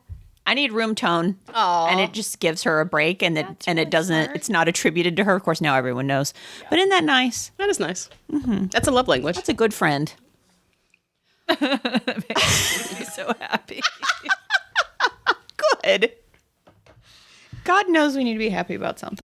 I need room tone," and it just gives her a break, and it doesn't. It's not attributed to her. Of course, now everyone knows. But isn't that nice? That is nice. Mm-hmm. That's a love language. That's a good friend. That makes me so happy. Good. God knows we need to be happy about something.